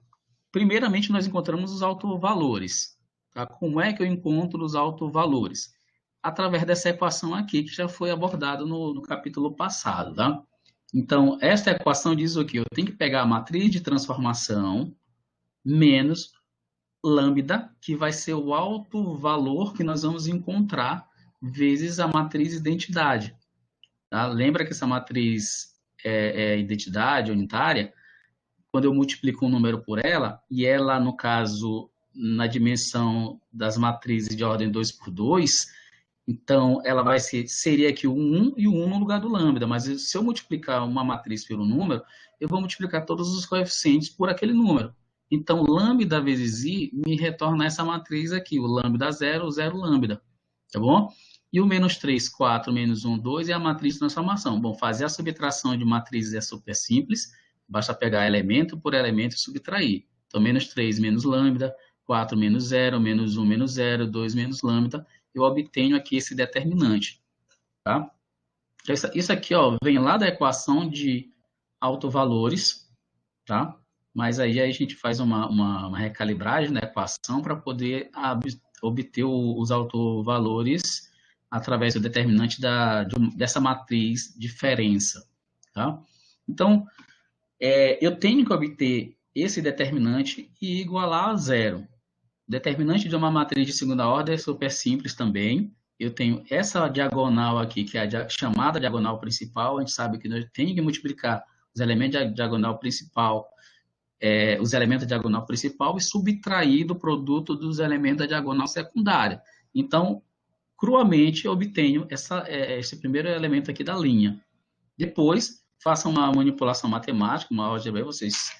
primeiramente nós encontramos os autovalores, tá? Como é que eu encontro os autovalores? Através dessa equação aqui, que já foi abordada no capítulo passado, tá? Então, esta equação diz o quê? Eu tenho que pegar a matriz de transformação menos lambda, que vai ser o autovalor que nós vamos encontrar, vezes a matriz identidade. Tá? Lembra que essa matriz identidade unitária, quando eu multiplico um número por ela, e ela, no caso, na dimensão das matrizes de ordem 2 por 2, então ela seria aqui o 1 e o 1 no lugar do lambda, mas se eu multiplicar uma matriz pelo número, eu vou multiplicar todos os coeficientes por aquele número. Então, lambda vezes i me retorna essa matriz aqui, o lambda 0, o 0 lambda, tá bom? E o menos 3, 4, menos 1, 2 é a matriz de transformação. Bom, fazer a subtração de matrizes é super simples, basta pegar elemento por elemento e subtrair. Então, menos 3 menos lambda, 4 menos 0, menos 1 menos 0, 2 menos lambda, eu obtenho aqui esse determinante, tá? Isso aqui, ó, vem lá da equação de autovalores, tá? Mas aí a gente faz uma recalibragem da equação para poder obter os autovalores através do determinante dessa matriz diferença, tá? Então, eu tenho que obter esse determinante e igualar a zero. O determinante de uma matriz de segunda ordem é super simples também. Eu tenho essa diagonal aqui, que é a chamada diagonal principal. A gente sabe que nós temos que multiplicar os elementos da diagonal principal, e subtrair do produto dos elementos da diagonal secundária. Então, cruamente, eu obtenho esse primeiro elemento aqui da linha. Depois, façam uma manipulação matemática, uma álgebra, vocês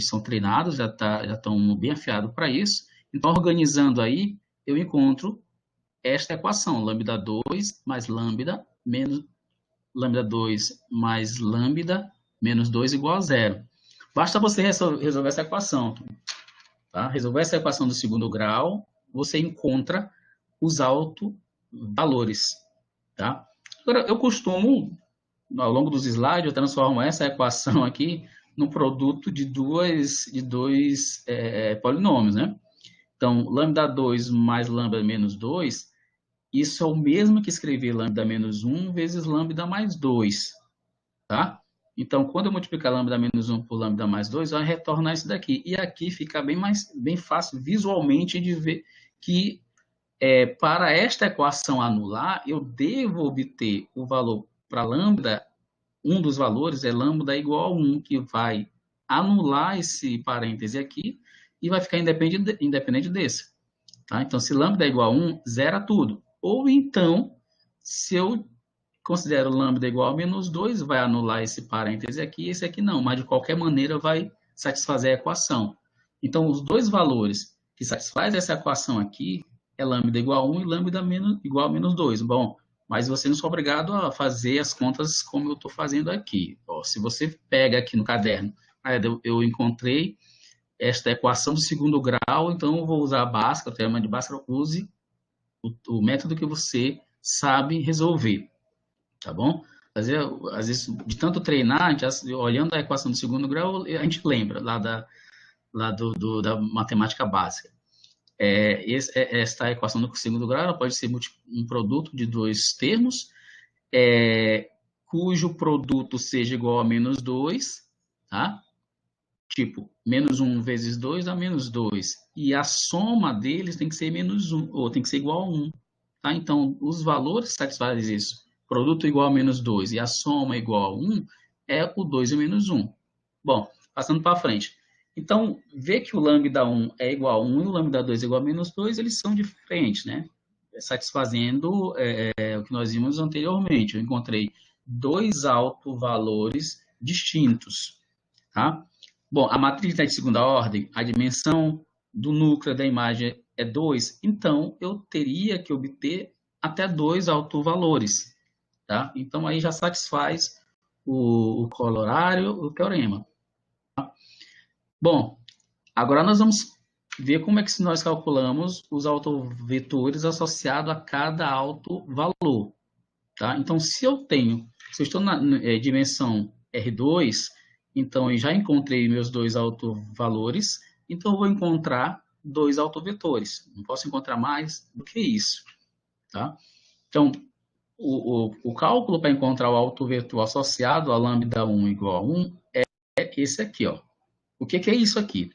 são treinados, já estão bem afiados para isso. Então, organizando aí, eu encontro esta equação, lambda 2 mais lambda, menos lambda 2 mais lambda, menos 2 igual a zero. Basta você resolver essa equação, tá? Resolver essa equação do segundo grau, você encontra os autovalores, tá? Agora, eu costumo, ao longo dos slides, eu transformo essa equação aqui no produto de dois polinômios, né? Então, lambda 2 mais lambda menos 2, isso é o mesmo que escrever lambda menos 1 vezes lambda mais 2, tá? Então, quando eu multiplicar lambda menos 1 por lambda mais 2, vai retornar isso daqui. E aqui fica bem fácil visualmente de ver que para esta equação anular, eu devo obter o valor para lambda, um dos valores é lambda igual a 1, que vai anular esse parêntese aqui e vai ficar independente desse. Tá? Então, se lambda é igual a 1, zera tudo. Ou então, se eu considero lambda igual a menos 2, vai anular esse parêntese aqui e esse aqui não, mas de qualquer maneira vai satisfazer a equação. Então, os dois valores que satisfazem essa equação aqui, é lambda igual a 1 e lambda igual a menos 2. Bom, mas você não é obrigado a fazer as contas como eu estou fazendo aqui. Ó, se você pega aqui no caderno, eu encontrei esta equação de segundo grau, então eu vou usar a Bhaskara, o teorema de Bhaskara, use o método que você sabe resolver, tá bom? Às vezes, de tanto treinar, olhando a equação de segundo grau, a gente lembra lá da matemática básica. Esta equação do segundo grau ela pode ser um produto de dois termos, cujo produto seja igual a menos 2, tá? Tipo, menos 1 vezes 2 dá menos 2. E a soma deles tem que ser menos 1, ou tem que ser igual a 1. Tá? Então, os valores que satisfazem isso, produto igual a menos 2 e a soma igual a 1, é o 2 e o menos 1. Bom, passando para frente. Então, ver que o lambda 1 é igual a 1 e o lambda 2 é igual a menos 2, eles são diferentes, né? Satisfazendo o que nós vimos anteriormente. Eu encontrei dois autovalores distintos, tá? Bom, a matriz é de segunda ordem, a dimensão do núcleo da imagem é 2, então eu teria que obter até 2 autovalores, tá? Então aí já satisfaz o corolário, o teorema. Tá? Bom, agora nós vamos ver como é que nós calculamos os autovetores associados a cada autovalor, tá? Então se eu estou na dimensão R2, então, eu já encontrei meus dois autovalores, então eu vou encontrar dois autovetores. Não posso encontrar mais do que isso, tá? Então, o cálculo para encontrar o autovetor associado a lambda 1 igual a 1 é esse aqui, ó. O que é isso aqui?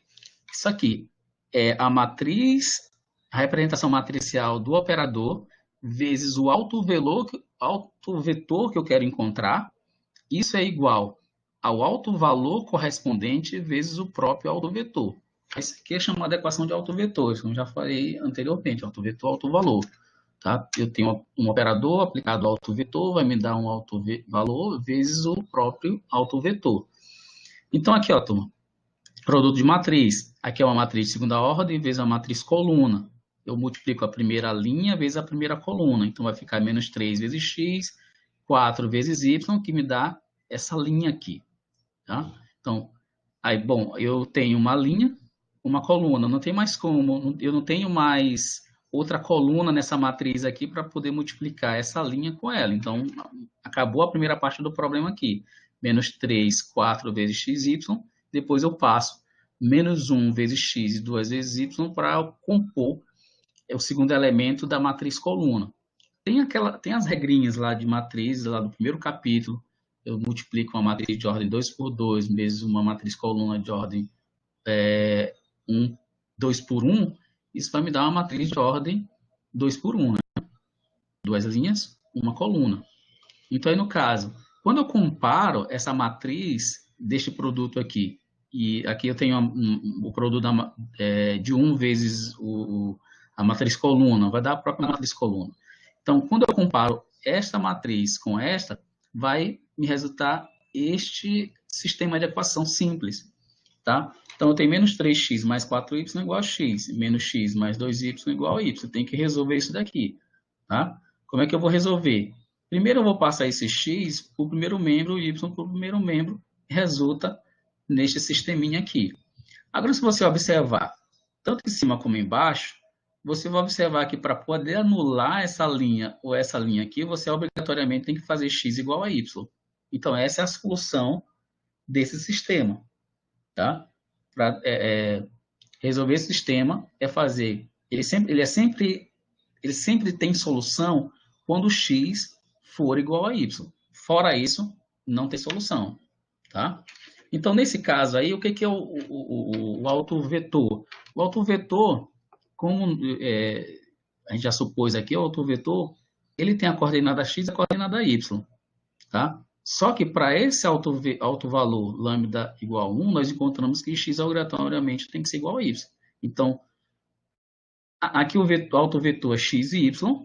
Isso aqui é a matriz, a representação matricial do operador, vezes o autovetor que eu quero encontrar. Isso é igual ao autovalor correspondente vezes o próprio autovetor. Isso aqui é chamada de equação de autovetores, como já falei anteriormente, autovetor, autovalor. Tá? Eu tenho um operador aplicado ao autovetor, vai me dar um autovalor vezes o próprio autovetor. Então, aqui, ó, turma, produto de matriz. Aqui é uma matriz de segunda ordem vezes a matriz coluna. Eu multiplico a primeira linha vezes a primeira coluna. Então, vai ficar menos 3 vezes x, 4 vezes y, que me dá essa linha aqui. Tá? Então, aí, bom, eu tenho uma linha, uma coluna, não tem mais como, eu não tenho mais outra coluna nessa matriz aqui para poder multiplicar essa linha com ela. Então, acabou a primeira parte do problema aqui. Menos 3, 4 vezes xy, depois eu passo menos 1 vezes x e 2 vezes y para compor o segundo elemento da matriz coluna. Tem as regrinhas lá de matrizes, lá do primeiro capítulo. Eu multiplico uma matriz de ordem 2 por 2 vezes uma matriz coluna de ordem 2 por 1, isso vai me dar uma matriz de ordem 2 por 1, né? Duas linhas, uma coluna. Então, aí no caso, quando eu comparo essa matriz deste produto aqui, e aqui eu tenho o produto de 1 vezes a matriz coluna, vai dar a própria matriz coluna. Então, quando eu comparo esta matriz com esta, vai me resultar este sistema de equação simples, tá? Então, eu tenho menos 3x mais 4y igual a x, menos x mais 2y igual a y. Tem que resolver isso daqui, tá? Como é que eu vou resolver? Primeiro, eu vou passar esse x para o primeiro membro, y para o primeiro membro, resulta neste sisteminha aqui. Agora, se você observar, tanto em cima como embaixo, você vai observar que para poder anular essa linha ou essa linha aqui, você obrigatoriamente tem que fazer x igual a y. Então, essa é a solução desse sistema. Tá? Para resolver esse sistema, ele sempre tem solução quando o x for igual a y. Fora isso, não tem solução. Tá? Então, nesse caso aí, o que é o autovetor? O autovetor, como a gente já supôs aqui, o autovetor, ele tem a coordenada x e a coordenada y. Tá? Só que para esse autovalor lambda igual a 1, nós encontramos que x obrigatoriamente tem que ser igual a y. Então, aqui o autovetor é x e y.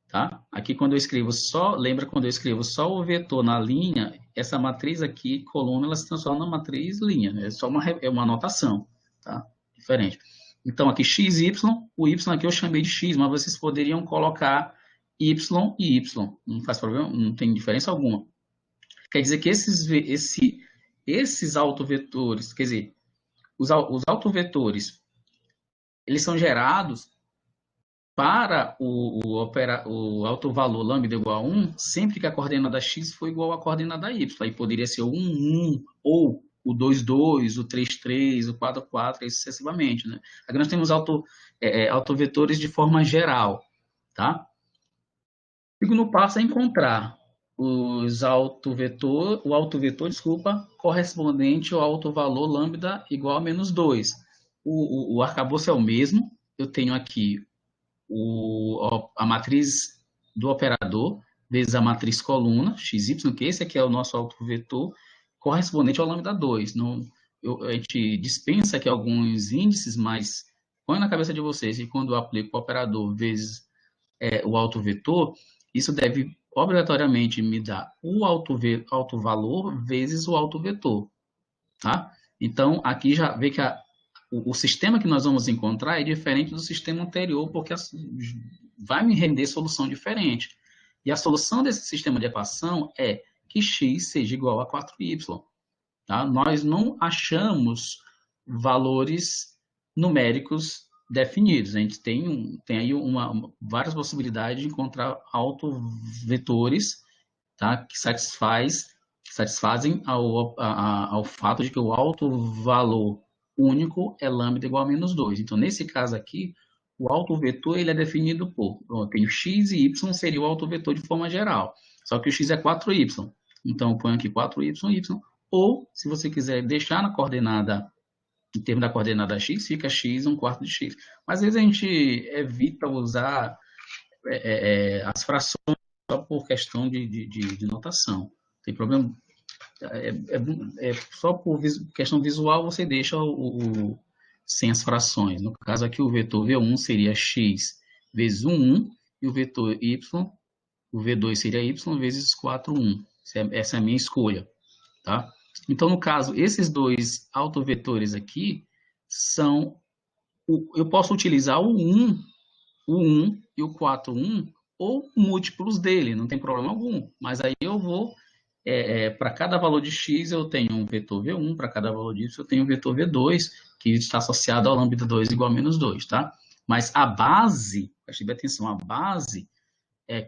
Tá? Aqui quando eu escrevo lembra quando eu escrevo só o vetor na linha, essa matriz aqui, coluna, ela se transforma na matriz linha. É só uma anotação, tá? Diferente. Então, aqui x, y, o y aqui eu chamei de x, mas vocês poderiam colocar y e y. Não faz problema, não tem diferença alguma. Quer dizer que esses autovetores, quer dizer, os autovetores, eles são gerados para o autovalor lambda igual a 1, sempre que a coordenada x for igual à coordenada y. Aí poderia ser o 1, 1, ou o 2, 2, o 3, 3, o 4, 4, e sucessivamente. Né? Aqui nós temos autovetores de forma geral. Tá? O segundo passo é encontrar o autovetor, correspondente ao autovalor lambda igual a menos 2. O arcabouço é o mesmo. Eu tenho aqui a matriz do operador vezes a matriz coluna, xy, que esse aqui é o nosso autovetor, correspondente ao lambda 2. A gente dispensa aqui alguns índices, mas põe na cabeça de vocês que quando eu aplico o operador vezes o autovetor, isso deve obrigatoriamente me dar o autovalor vezes o autovetor. Tá? Então, aqui já vê que o sistema que nós vamos encontrar é diferente do sistema anterior, porque vai me render solução diferente. E a solução desse sistema de equação é que x seja igual a 4y. Tá? Nós não achamos valores numéricos definidos. A gente tem aí várias possibilidades de encontrar autovetores, tá? que satisfazem ao fato de que o autovalor único é lambda igual a menos 2. Então, nesse caso aqui, o autovetor ele é definido por, eu tenho x e y seria o autovetor de forma geral, só que o x é 4y. Então, eu ponho aqui 4y, y, ou, se você quiser deixar na coordenada, em termos da coordenada x, fica x 1/4 de x. Mas, às vezes, a gente evita usar as frações só por questão de notação. Não tem problema. Só por questão visual, você deixa sem as frações. No caso aqui, o vetor V1 seria x vezes 1, 1, e o vetor y, o V2 seria y vezes 4, 1. Essa é a minha escolha. Tá? Então, no caso, esses dois autovetores aqui são... Eu posso utilizar o 1 e o 4, 1, ou múltiplos dele, não tem problema algum. Mas aí eu vou... para cada valor de x, eu tenho um vetor V1, para cada valor de y, eu tenho um vetor V2, que está associado ao lambda 2 igual a menos 2, tá? Mas a base, preste atenção, a base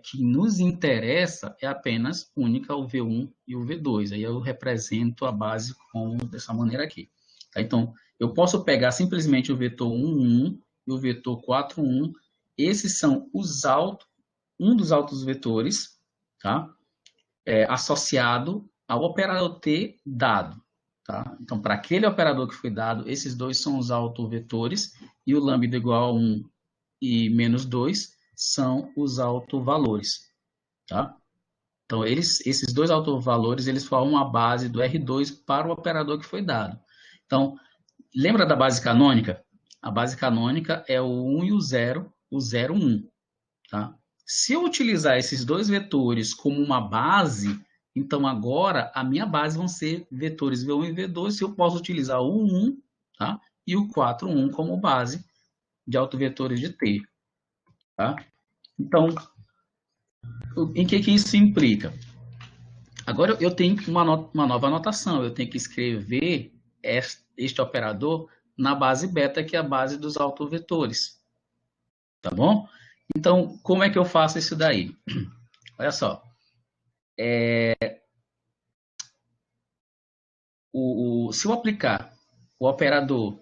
que nos interessa é apenas única o V1 e o V2. Aí eu represento a base dessa maneira aqui. Tá? Então, eu posso pegar simplesmente o vetor 1, 1 e o vetor 4, 1. Esses são um dos autovetores, tá? Associado ao operador T dado. Tá? Então, para aquele operador que foi dado, esses dois são os autovetores, e o lambda igual a 1 e menos 2 são os autovalores. Tá? Então, esses dois autovalores, eles formam a base do R2 para o operador que foi dado. Então, lembra da base canônica? A base canônica é o 1 e o 0, 1. Tá? Se eu utilizar esses dois vetores como uma base, então agora a minha base vão ser vetores V1 e V2, se eu posso utilizar o 1, tá? E o 4, 1 como base de autovetores de T. Tá? Então, em que isso implica? Agora eu tenho uma nova anotação, eu tenho que escrever este operador na base beta, que é a base dos autovetores. Tá bom? Então, como é que eu faço isso daí? Olha só. Se eu aplicar o operador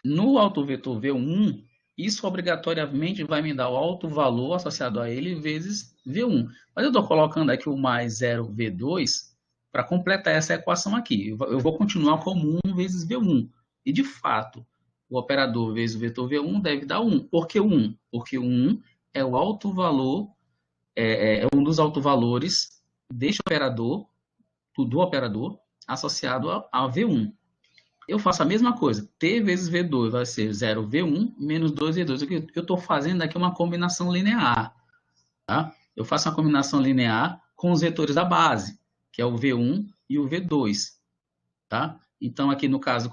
no autovetor V1, isso obrigatoriamente vai me dar o autovalor associado a ele vezes V1. Mas eu estou colocando aqui o mais 0 V2 para completar essa equação aqui. Eu vou continuar como 1 vezes V1. E, de fato, o operador vezes o vetor V1 deve dar 1. Por que 1? Porque 1 é o autovalor, é um dos autovalores deste operador, do operador, associado a V1. Eu faço a mesma coisa. T vezes V2 vai ser 0V1 menos 2V2. O que eu estou fazendo aqui é uma combinação linear. Tá? Eu faço uma combinação linear com os vetores da base, que é o V1 e o V2. Tá? Então, aqui no caso,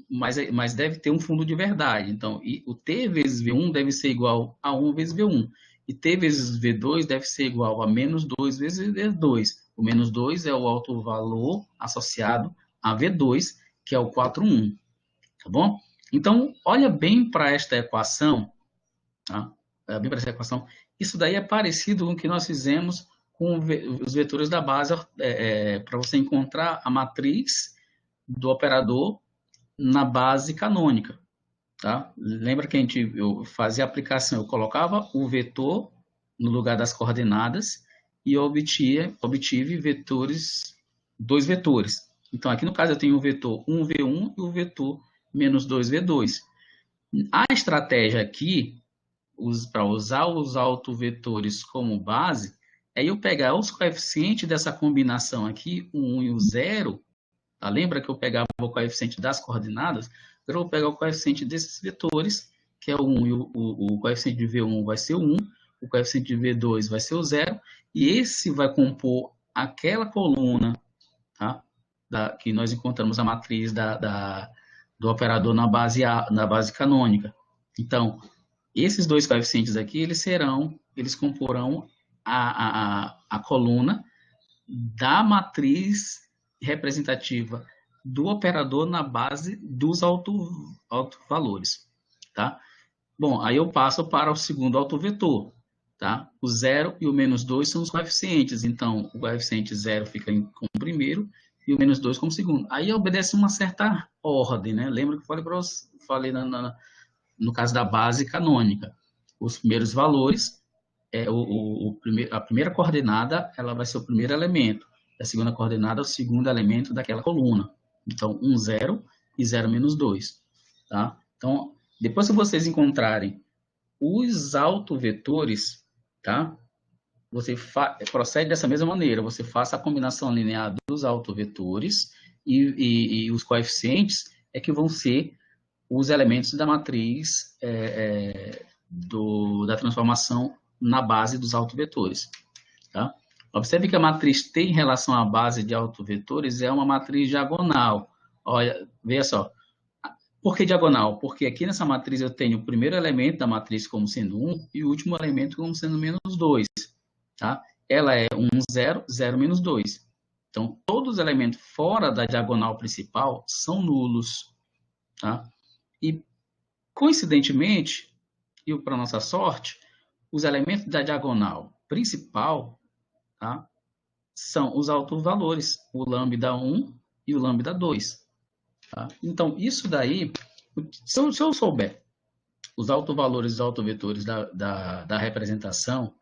mas deve ter um fundo de verdade. Então, o T vezes V1 deve ser igual a 1 vezes V1. E T vezes V2 deve ser igual a menos 2 vezes V2. O menos 2 é o alto valor associado a V2, que é o 4,1. Tá bom? Então, olha bem para esta equação. Tá? Olha bem para essa equação. Isso daí é parecido com o que nós fizemos com os vetores da base, para você encontrar a matriz do operador na base canônica. Tá? Lembra que eu fazia a aplicação, eu colocava o vetor no lugar das coordenadas e eu obtive vetores, 2 vetores. Então, aqui no caso eu tenho o vetor 1V1 e o vetor menos 2V2. A estratégia aqui, para usar os autovetores como base, é eu pegar os coeficientes dessa combinação aqui, o 1 e o 0, tá? Lembra que eu pegava o coeficiente das coordenadas? Eu vou pegar o coeficiente desses vetores, que é o 1, e o coeficiente de V1 vai ser o 1, o coeficiente de V2 vai ser o 0, e esse vai compor aquela coluna, tá? Que nós encontramos a matriz do operador na base canônica. Então, esses 2 coeficientes aqui, eles comporão a coluna da matriz representativa do operador na base dos autovalores, tá? Bom, aí eu passo para o segundo autovetor, tá? O 0 e o menos 2 são os coeficientes, então o coeficiente 0 fica como primeiro e o menos 2 como segundo. Aí obedece uma certa ordem, né? Lembra que eu falei no caso da base canônica. Os primeiros valores, a primeira coordenada, ela vai ser o primeiro elemento. A segunda coordenada é o segundo elemento daquela coluna. Então, 1, 0 e 0 menos 2. Tá? Então, depois que vocês encontrarem os autovetores, tá? Você procede dessa mesma maneira. Você faça a combinação linear dos autovetores e os coeficientes é que vão ser os elementos da matriz da transformação na base dos autovetores. Tá? Observe que a matriz T em relação à base de autovetores é uma matriz diagonal. Olha, veja só. Por que diagonal? Porque aqui nessa matriz eu tenho o primeiro elemento da matriz como sendo 1 e o último elemento como sendo menos 2. Tá? Ela é 1, 0, 0, menos 2. Então, todos os elementos fora da diagonal principal são nulos. Tá? E, coincidentemente, e para nossa sorte, os elementos da diagonal principal, tá, são os autovalores, o lambda 1 e o lambda 2. Tá? Então, isso daí, se eu souber os autovalores e os autovetores da representação,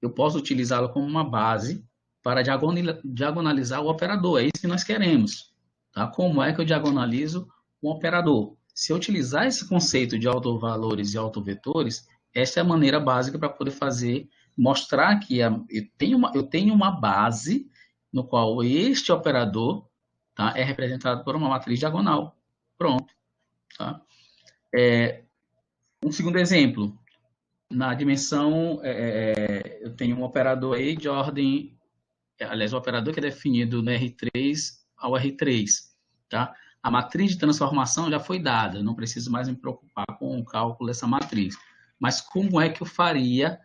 eu posso utilizá-lo como uma base para diagonalizar o operador. É isso que nós queremos. Tá? Como é que eu diagonalizo um operador? Se eu utilizar esse conceito de autovalores e autovetores, essa é a maneira básica para poder mostrar que eu tenho uma base no qual este operador, tá, é representado por uma matriz diagonal. Pronto. Tá? Um segundo exemplo. Na dimensão, eu tenho um operador aí de ordem, aliás, o operador que é definido no R3 ao R3. Tá? A matriz de transformação já foi dada, eu não preciso mais me preocupar com o cálculo dessa matriz. Mas como é que eu faria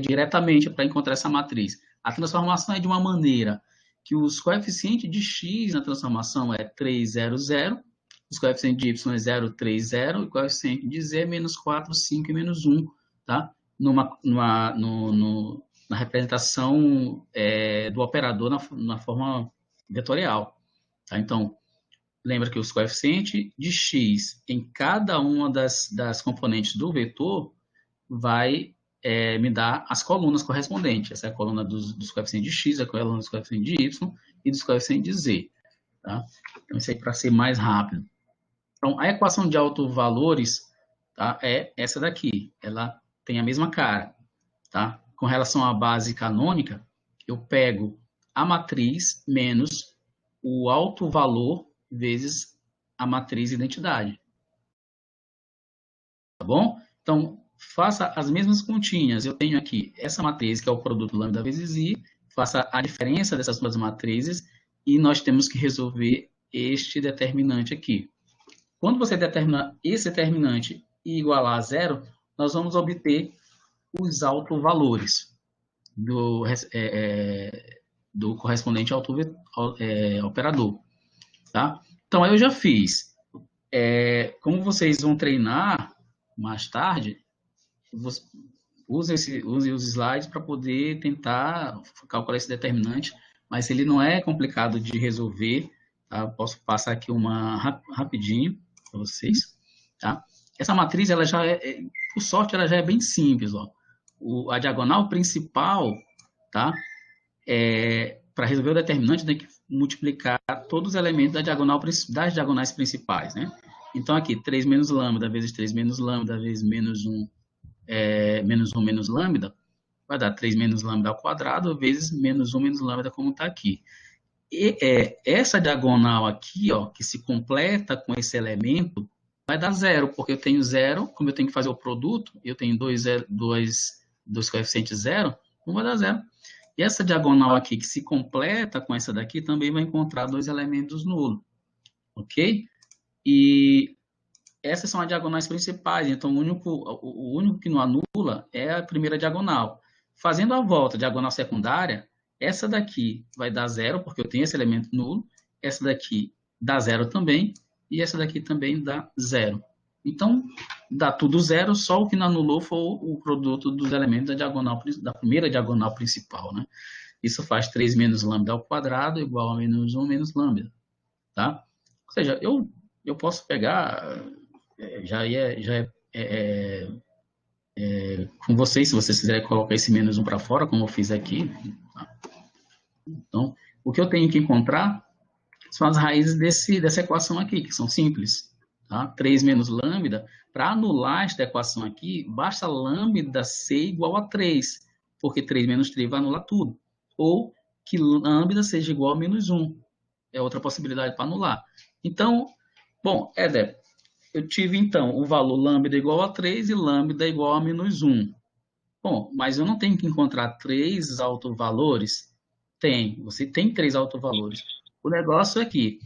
diretamente para encontrar essa matriz? A transformação é de uma maneira que os coeficientes de x na transformação é 3, 0, 0, os coeficientes de y é 0, 3, 0, e o coeficiente de z é menos 4, 5 e menos 1, tá? Na representação do operador na forma vetorial. Tá? Então, lembra que os coeficientes de x em cada uma das componentes do vetor vai me dar as colunas correspondentes. Essa é a coluna dos coeficientes de x, a coluna dos coeficientes de y e dos coeficientes de z. Tá? Então, isso aí para ser mais rápido. Então, a equação de autovalores, tá, é essa daqui. Ela tem a mesma cara. Tá? Com relação à base canônica, eu pego a matriz menos o autovalor vezes a matriz identidade. Tá bom? Então, faça as mesmas continhas. Eu tenho aqui essa matriz, que é o produto lambda vezes i, faça a diferença dessas duas matrizes e nós temos que resolver este determinante aqui. Quando você determina esse determinante igualar a zero, nós vamos obter os autovalores do correspondente operador. Tá? Então, aí eu já fiz. Como vocês vão treinar mais tarde, use os slides para poder tentar calcular esse determinante, mas ele não é complicado de resolver. Tá? Posso passar aqui uma rapidinho para vocês. Tá? Essa matriz, ela já por sorte, ela já é bem simples. Ó. A diagonal principal, tá? Para resolver o determinante, tem que multiplicar todos os elementos das diagonais principais, né? Então, aqui, 3 menos lambda vezes 3 menos lambda vezes menos 1 menos lambda, vai dar 3 menos lambda ao quadrado vezes menos 1 menos lambda, como está aqui. E essa diagonal aqui, ó, que se completa com esse elemento, vai dar zero, porque eu tenho zero, como eu tenho que fazer o produto, eu tenho dois coeficientes zero, não vai dar zero. E essa diagonal aqui, que se completa com essa daqui, também vai encontrar dois elementos nulos, ok? E essas são as diagonais principais, então o único que não anula é a primeira diagonal. Fazendo a volta, diagonal secundária, essa daqui vai dar zero, porque eu tenho esse elemento nulo, essa daqui dá zero também, e essa daqui também dá zero. Então, dá tudo zero, só o que não anulou foi o produto dos elementos da primeira diagonal principal, né? Isso faz 3 menos lambda ao quadrado igual a menos 1 menos lambda, tá? Ou seja, eu posso pegar, com vocês, se vocês quiserem colocar esse menos 1 para fora, como eu fiz aqui. Tá? Então, o que eu tenho que encontrar são as raízes dessa equação aqui, que são simples. Tá? 3 menos lambda, para anular esta equação aqui, basta lambda ser igual a 3, porque 3 menos 3 vai anular tudo. Ou que lambda seja igual a menos 1. É outra possibilidade para anular. Então, bom, Éder, eu tive então o valor lambda igual a 3 e lambda igual a menos 1. Bom, mas eu não tenho que encontrar 3 autovalores? Tem, você tem 3 autovalores. O negócio é que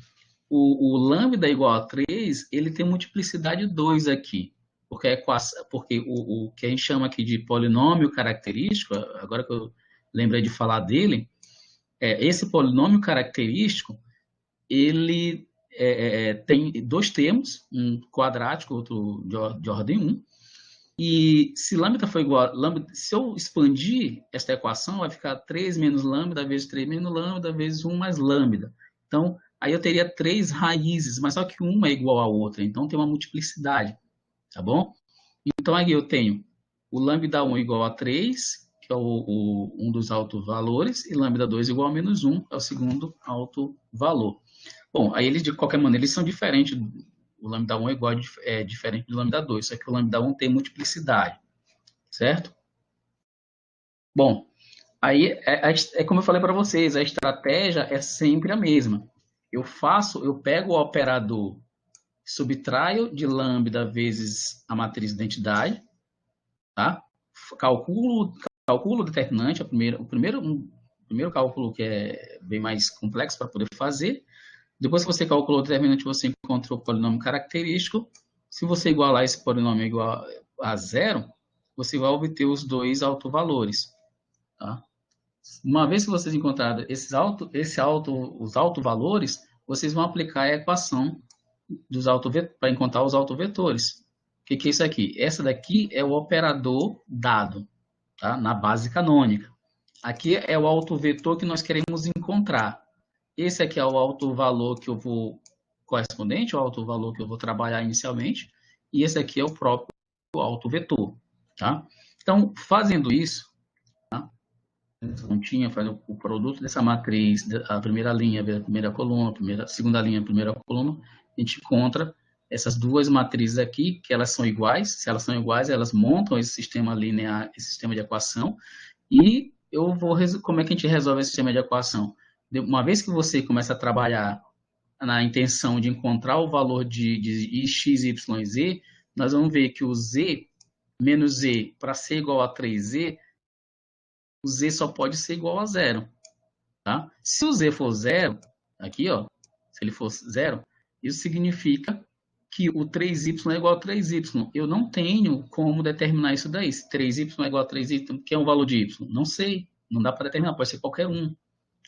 o lambda igual a 3, ele tem multiplicidade 2 aqui, porque o que a gente chama aqui de polinômio característico, agora que eu lembrei de falar dele, esse polinômio característico, ele tem dois termos, um quadrático, outro de ordem 1, e se lambda for igual a lambda, se eu expandir esta equação, vai ficar 3 menos lambda vezes 3 menos lambda vezes 1 mais lambda. Então, aí eu teria 3 raízes, mas só que uma é igual à outra, então tem uma multiplicidade, tá bom? Então, aqui eu tenho o lambda 1 igual a 3, que é um dos autovalores, e lambda 2 igual a menos 1, é o segundo autovalor. Bom, aí eles, de qualquer maneira, eles são diferentes. O lambda 1 é diferente do lambda 2, só que o lambda 1 tem multiplicidade, certo? Bom, aí como eu falei para vocês, a estratégia é sempre a mesma. Eu pego o operador, subtraio de lambda vezes a matriz de identidade, tá? Calculo o determinante, o primeiro cálculo que é bem mais complexo para poder fazer. Depois que você calculou o determinante, você encontrou o polinômio característico. Se você igualar esse polinômio igual a zero, você vai obter os dois autovalores. Tá? Uma vez que vocês encontrarem os autovalores, vocês vão aplicar a equação para encontrar os autovetores. O que é isso aqui? Essa daqui é o operador dado, tá? Na base canônica. Aqui é o autovetor que nós queremos encontrar. Esse aqui é o autovalor que eu vou correspondente, o autovalor que eu vou trabalhar inicialmente, e esse aqui é o próprio autovetor, tá? Então, fazendo isso, tá? Faz o produto dessa matriz, a primeira linha, a primeira coluna, a segunda linha, a primeira coluna, a gente encontra essas duas matrizes aqui, que elas são iguais. Se elas são iguais, elas montam esse sistema linear, esse sistema de equação, e como é que a gente resolve esse sistema de equação? Uma vez que você começa a trabalhar na intenção de encontrar o valor de x, y, z, nós vamos ver que o z menos z, para ser igual a 3z, o z só pode ser igual a zero. Tá? Se o z for zero, aqui, ó, se ele for zero, isso significa que o 3y é igual a 3y. Eu não tenho como determinar isso daí. Se 3y é igual a 3y, que é um valor de y? Não sei. Não dá para determinar, pode ser qualquer um.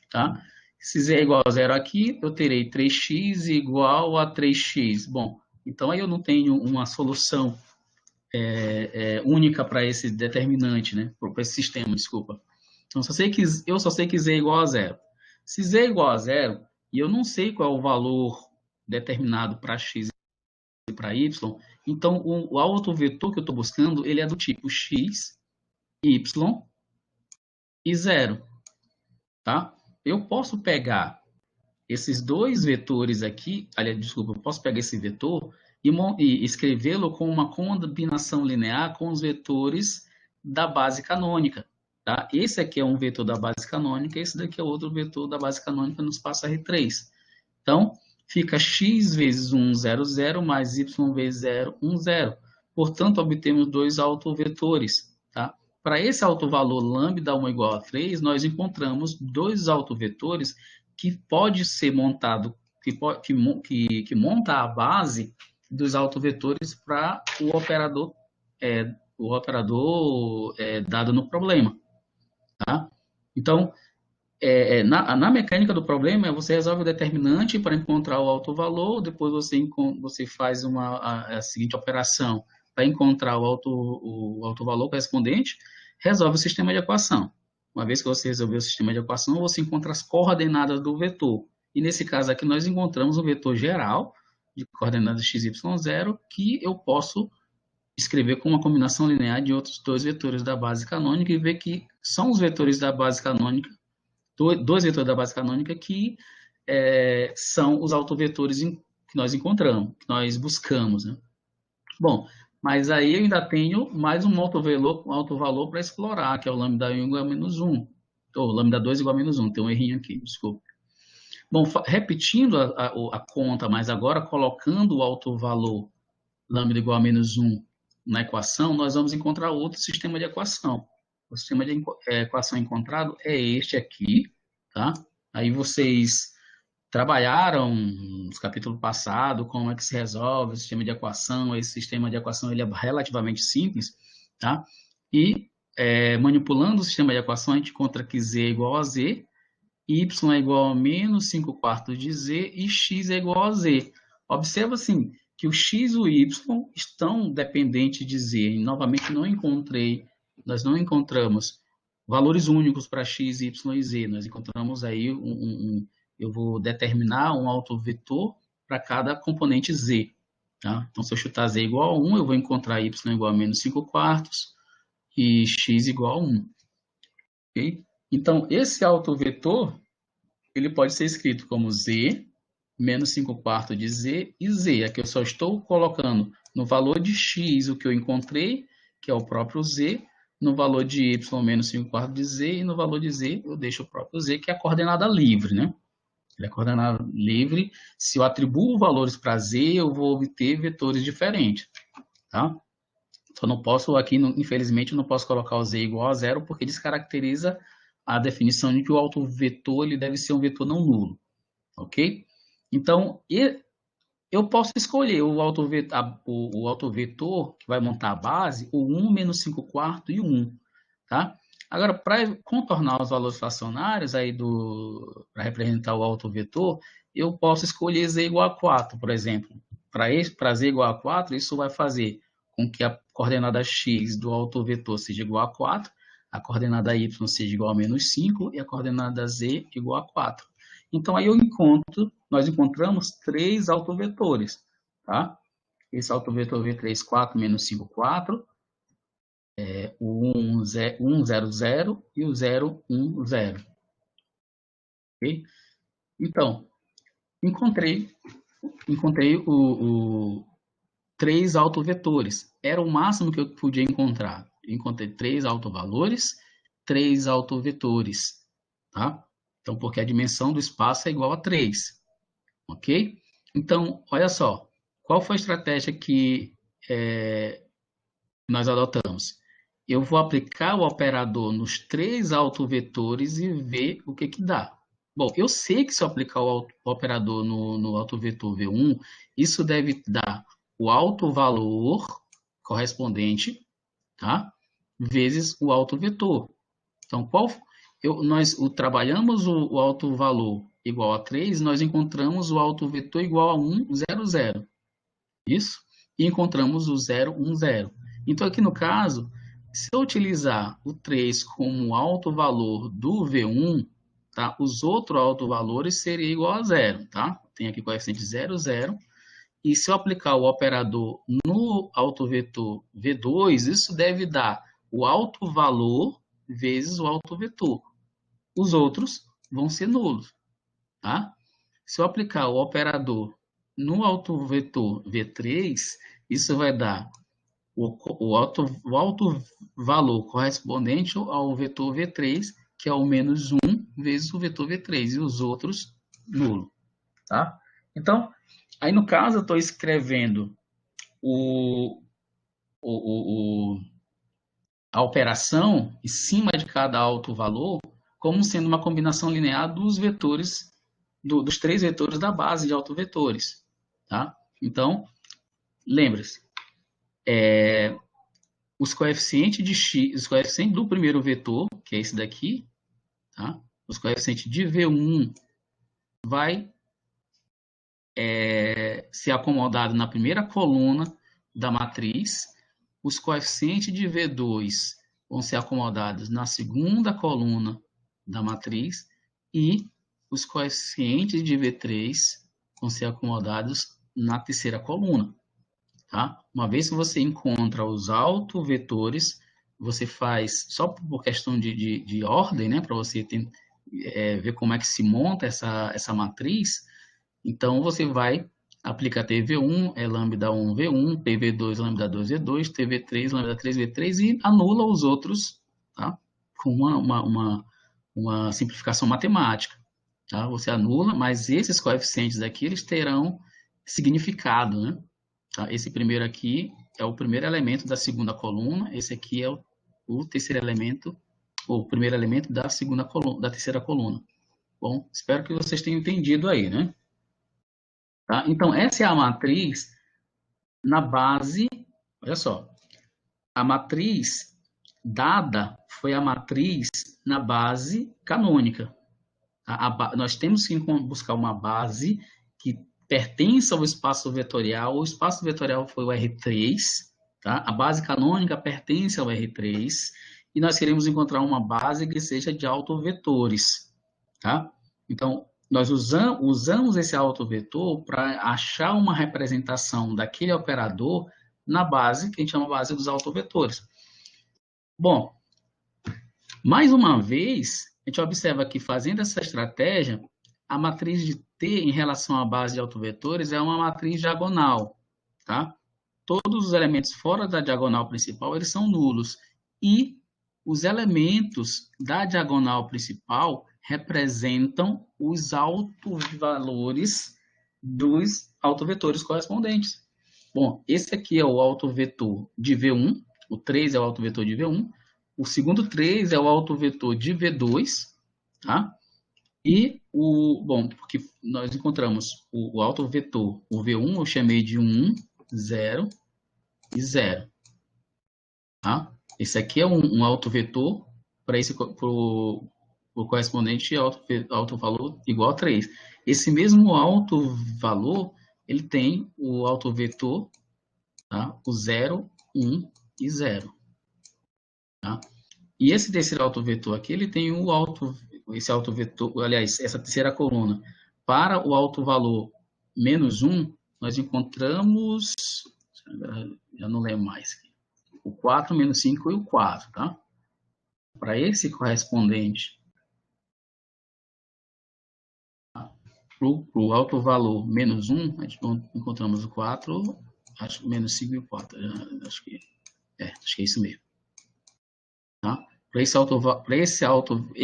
Tá? Se z é igual a 0 aqui, eu terei 3x igual a 3x. Bom, então aí eu não tenho uma solução única para esse determinante, né? Para esse sistema, desculpa. Então, eu só sei que z é igual a 0. Se z é igual a 0, e eu não sei qual é o valor determinado para x e para y, então o autovetor que eu estou buscando, ele é do tipo x, y e 0. Tá? Eu posso pegar esses dois vetores aqui, aliás, desculpa, eu posso pegar esse vetor e escrevê-lo com uma combinação linear com os vetores da base canônica. Tá? Esse aqui é um vetor da base canônica, esse daqui é outro vetor da base canônica no espaço R3. Então, fica x vezes 1, 0, 0, mais y vezes 0, 1, 0. Portanto, obtemos dois autovetores. Tá? Para esse autovalor lambda 1 igual a 3, nós encontramos dois autovetores que pode ser montado, que monta a base dos autovetores para o operador dado no problema. Tá? Então, na mecânica do problema, você resolve o determinante para encontrar o autovalor, depois você faz a seguinte operação para encontrar o autovalor correspondente, resolve o sistema de equação. Uma vez que você resolveu o sistema de equação, você encontra as coordenadas do vetor. E nesse caso aqui, nós encontramos um vetor geral de coordenadas x, y, 0, que eu posso escrever com uma combinação linear de outros dois vetores da base canônica e ver que são os vetores da base canônica, dois vetores da base canônica que são os autovetores que nós encontramos, que nós buscamos. Né? Bom, mas aí eu ainda tenho mais um autovalor para explorar, que é o lambda 1 igual a menos 1. Ou lambda 2 igual a menos 1, tem um errinho aqui, desculpa. Bom, repetindo a conta, mas agora colocando o autovalor lambda igual a menos 1 na equação, nós vamos encontrar outro sistema de equação. O sistema de equação encontrado é este aqui, tá? Aí vocês trabalharam no capítulo passado como é que se resolve o sistema de equação. Esse sistema de equação ele é relativamente simples, tá? E manipulando o sistema de equação, a gente encontra que z é igual a z, y é igual a menos 5 quartos de z e x é igual a z. Observa assim que o x e o y estão dependentes de z. E, novamente, nós não encontramos valores únicos para x, y e z. Nós encontramos aí eu vou determinar um autovetor para cada componente z. Tá? Então, se eu chutar z igual a 1, eu vou encontrar y igual a menos 5 quartos e x igual a 1. Okay? Então, esse autovetor, ele pode ser escrito como z, menos 5 quartos de z, e z. Aqui eu só estou colocando no valor de x o que eu encontrei, que é o próprio z, no valor de y, menos 5 quartos de z, e no valor de z eu deixo o próprio z, que é a coordenada livre, né? Ele é coordenada livre. Se eu atribuo valores para z, eu vou obter vetores diferentes, tá? Só não posso aqui, infelizmente, não posso colocar o z igual a 0, porque descaracteriza a definição de que o autovetor ele deve ser um vetor não nulo, ok? Então, eu posso escolher o autovetor que vai montar a base, o 1, menos 5 quartos e o 1, tá? Agora, para contornar os valores fracionários para representar o autovetor, eu posso escolher z igual a 4, por exemplo. Para z igual a 4, isso vai fazer com que a coordenada x do autovetor seja igual a 4, a coordenada y seja igual a menos 5 e a coordenada z igual a 4. Então, aí nós encontramos três autovetores, tá? Esse autovetor V3, 4, menos 5, 4, o 1, 0, 0 e o 0, 1, 0. Ok? Então, encontrei três autovetores. Era o máximo que eu podia encontrar. Encontrei três autovalores, três autovetores, tá? Então, porque a dimensão do espaço é igual a 3, ok? Então, olha só, qual foi a estratégia que nós adotamos? Eu vou aplicar o operador nos três autovetores e ver o que dá, Bom, eu sei que se eu aplicar o operador no autovetor V1, isso deve dar o autovalor correspondente, tá? Vezes o autovetor. Então, nós trabalhamos o autovalor igual a 3, nós encontramos o autovetor igual a 1, 0, 0. Isso? E encontramos o 0, 1, 0. Então, aqui no caso, se eu utilizar o 3 como autovalor do V1, tá? Os outros autovalores seriam igual a 0, tá? Tem aqui o coeficiente 0, 0. E se eu aplicar o operador no autovetor V2, isso deve dar o autovalor vezes o autovetor. Os outros vão ser nulos, tá? Se eu aplicar o operador no autovetor V3, isso vai dar o autovalor correspondente ao vetor V3, que é o menos 1 vezes o vetor V3, e os outros nulo, tá? Então, aí no caso eu estou escrevendo a operação em cima de cada autovalor como sendo uma combinação linear dos vetores, dos 3 vetores da base de autovetores, tá? Então, lembre-se, os coeficientes de x, os coeficientes do primeiro vetor, que é esse daqui, tá? Os coeficientes de V1 vai ser acomodado na primeira coluna da matriz, os coeficientes de V2 vão ser acomodados na segunda coluna da matriz e os coeficientes de V3 vão ser acomodados na terceira coluna. Tá? Uma vez que você encontra os autovetores, você faz, só por questão de ordem, né, para você ver como é que se monta essa matriz, então você vai aplicar TV1, é lambda 1, V1, TV2, lambda 2, V2, TV3, lambda 3, V3 e anula os outros, tá? Com uma simplificação matemática. Tá? Você anula, mas esses coeficientes aqui, eles terão significado, né? Tá? Esse primeiro aqui é o primeiro elemento da segunda coluna, esse aqui é o terceiro elemento, o primeiro elemento da segunda coluna, da terceira coluna. Bom, espero que vocês tenham entendido aí, né? Tá? Então, essa é a matriz na base, olha só, a matriz dada foi a matriz na base canônica. Nós temos que buscar uma base que pertence ao espaço vetorial. O espaço vetorial foi o R3, tá? A base canônica pertence ao R3 e nós queremos encontrar uma base que seja de autovetores, tá? Então, nós usamos esse autovetor para achar uma representação daquele operador na base, que a gente chama base dos autovetores. Bom, mais uma vez, a gente observa que fazendo essa estratégia, a matriz de T em relação à base de autovetores é uma matriz diagonal, tá? Todos os elementos fora da diagonal principal, eles são nulos. E os elementos da diagonal principal representam os autovalores dos autovetores correspondentes. Bom, esse aqui é o autovetor de V1, o 3 é o autovetor de V1, o segundo 3 é o autovetor de V2, tá? E bom, porque nós encontramos o autovetor, o V1 eu chamei de 1, 0 e 0, tá? Esse aqui é um autovetor para o correspondente autovalor igual a 3. Esse mesmo autovalor, ele tem o autovetor, tá? O 0, 1 e 0. Tá? E esse terceiro autovetor aqui, ele tem esse autovetor, aliás, essa terceira coluna. Para o autovalor menos 1, nós encontramos, já não lembro mais, o 4, menos 5 e o 4, tá? Para esse correspondente, para o autovalor menos 1, a gente encontramos o 4, acho menos 5 e o 4, acho que é isso mesmo. Tá?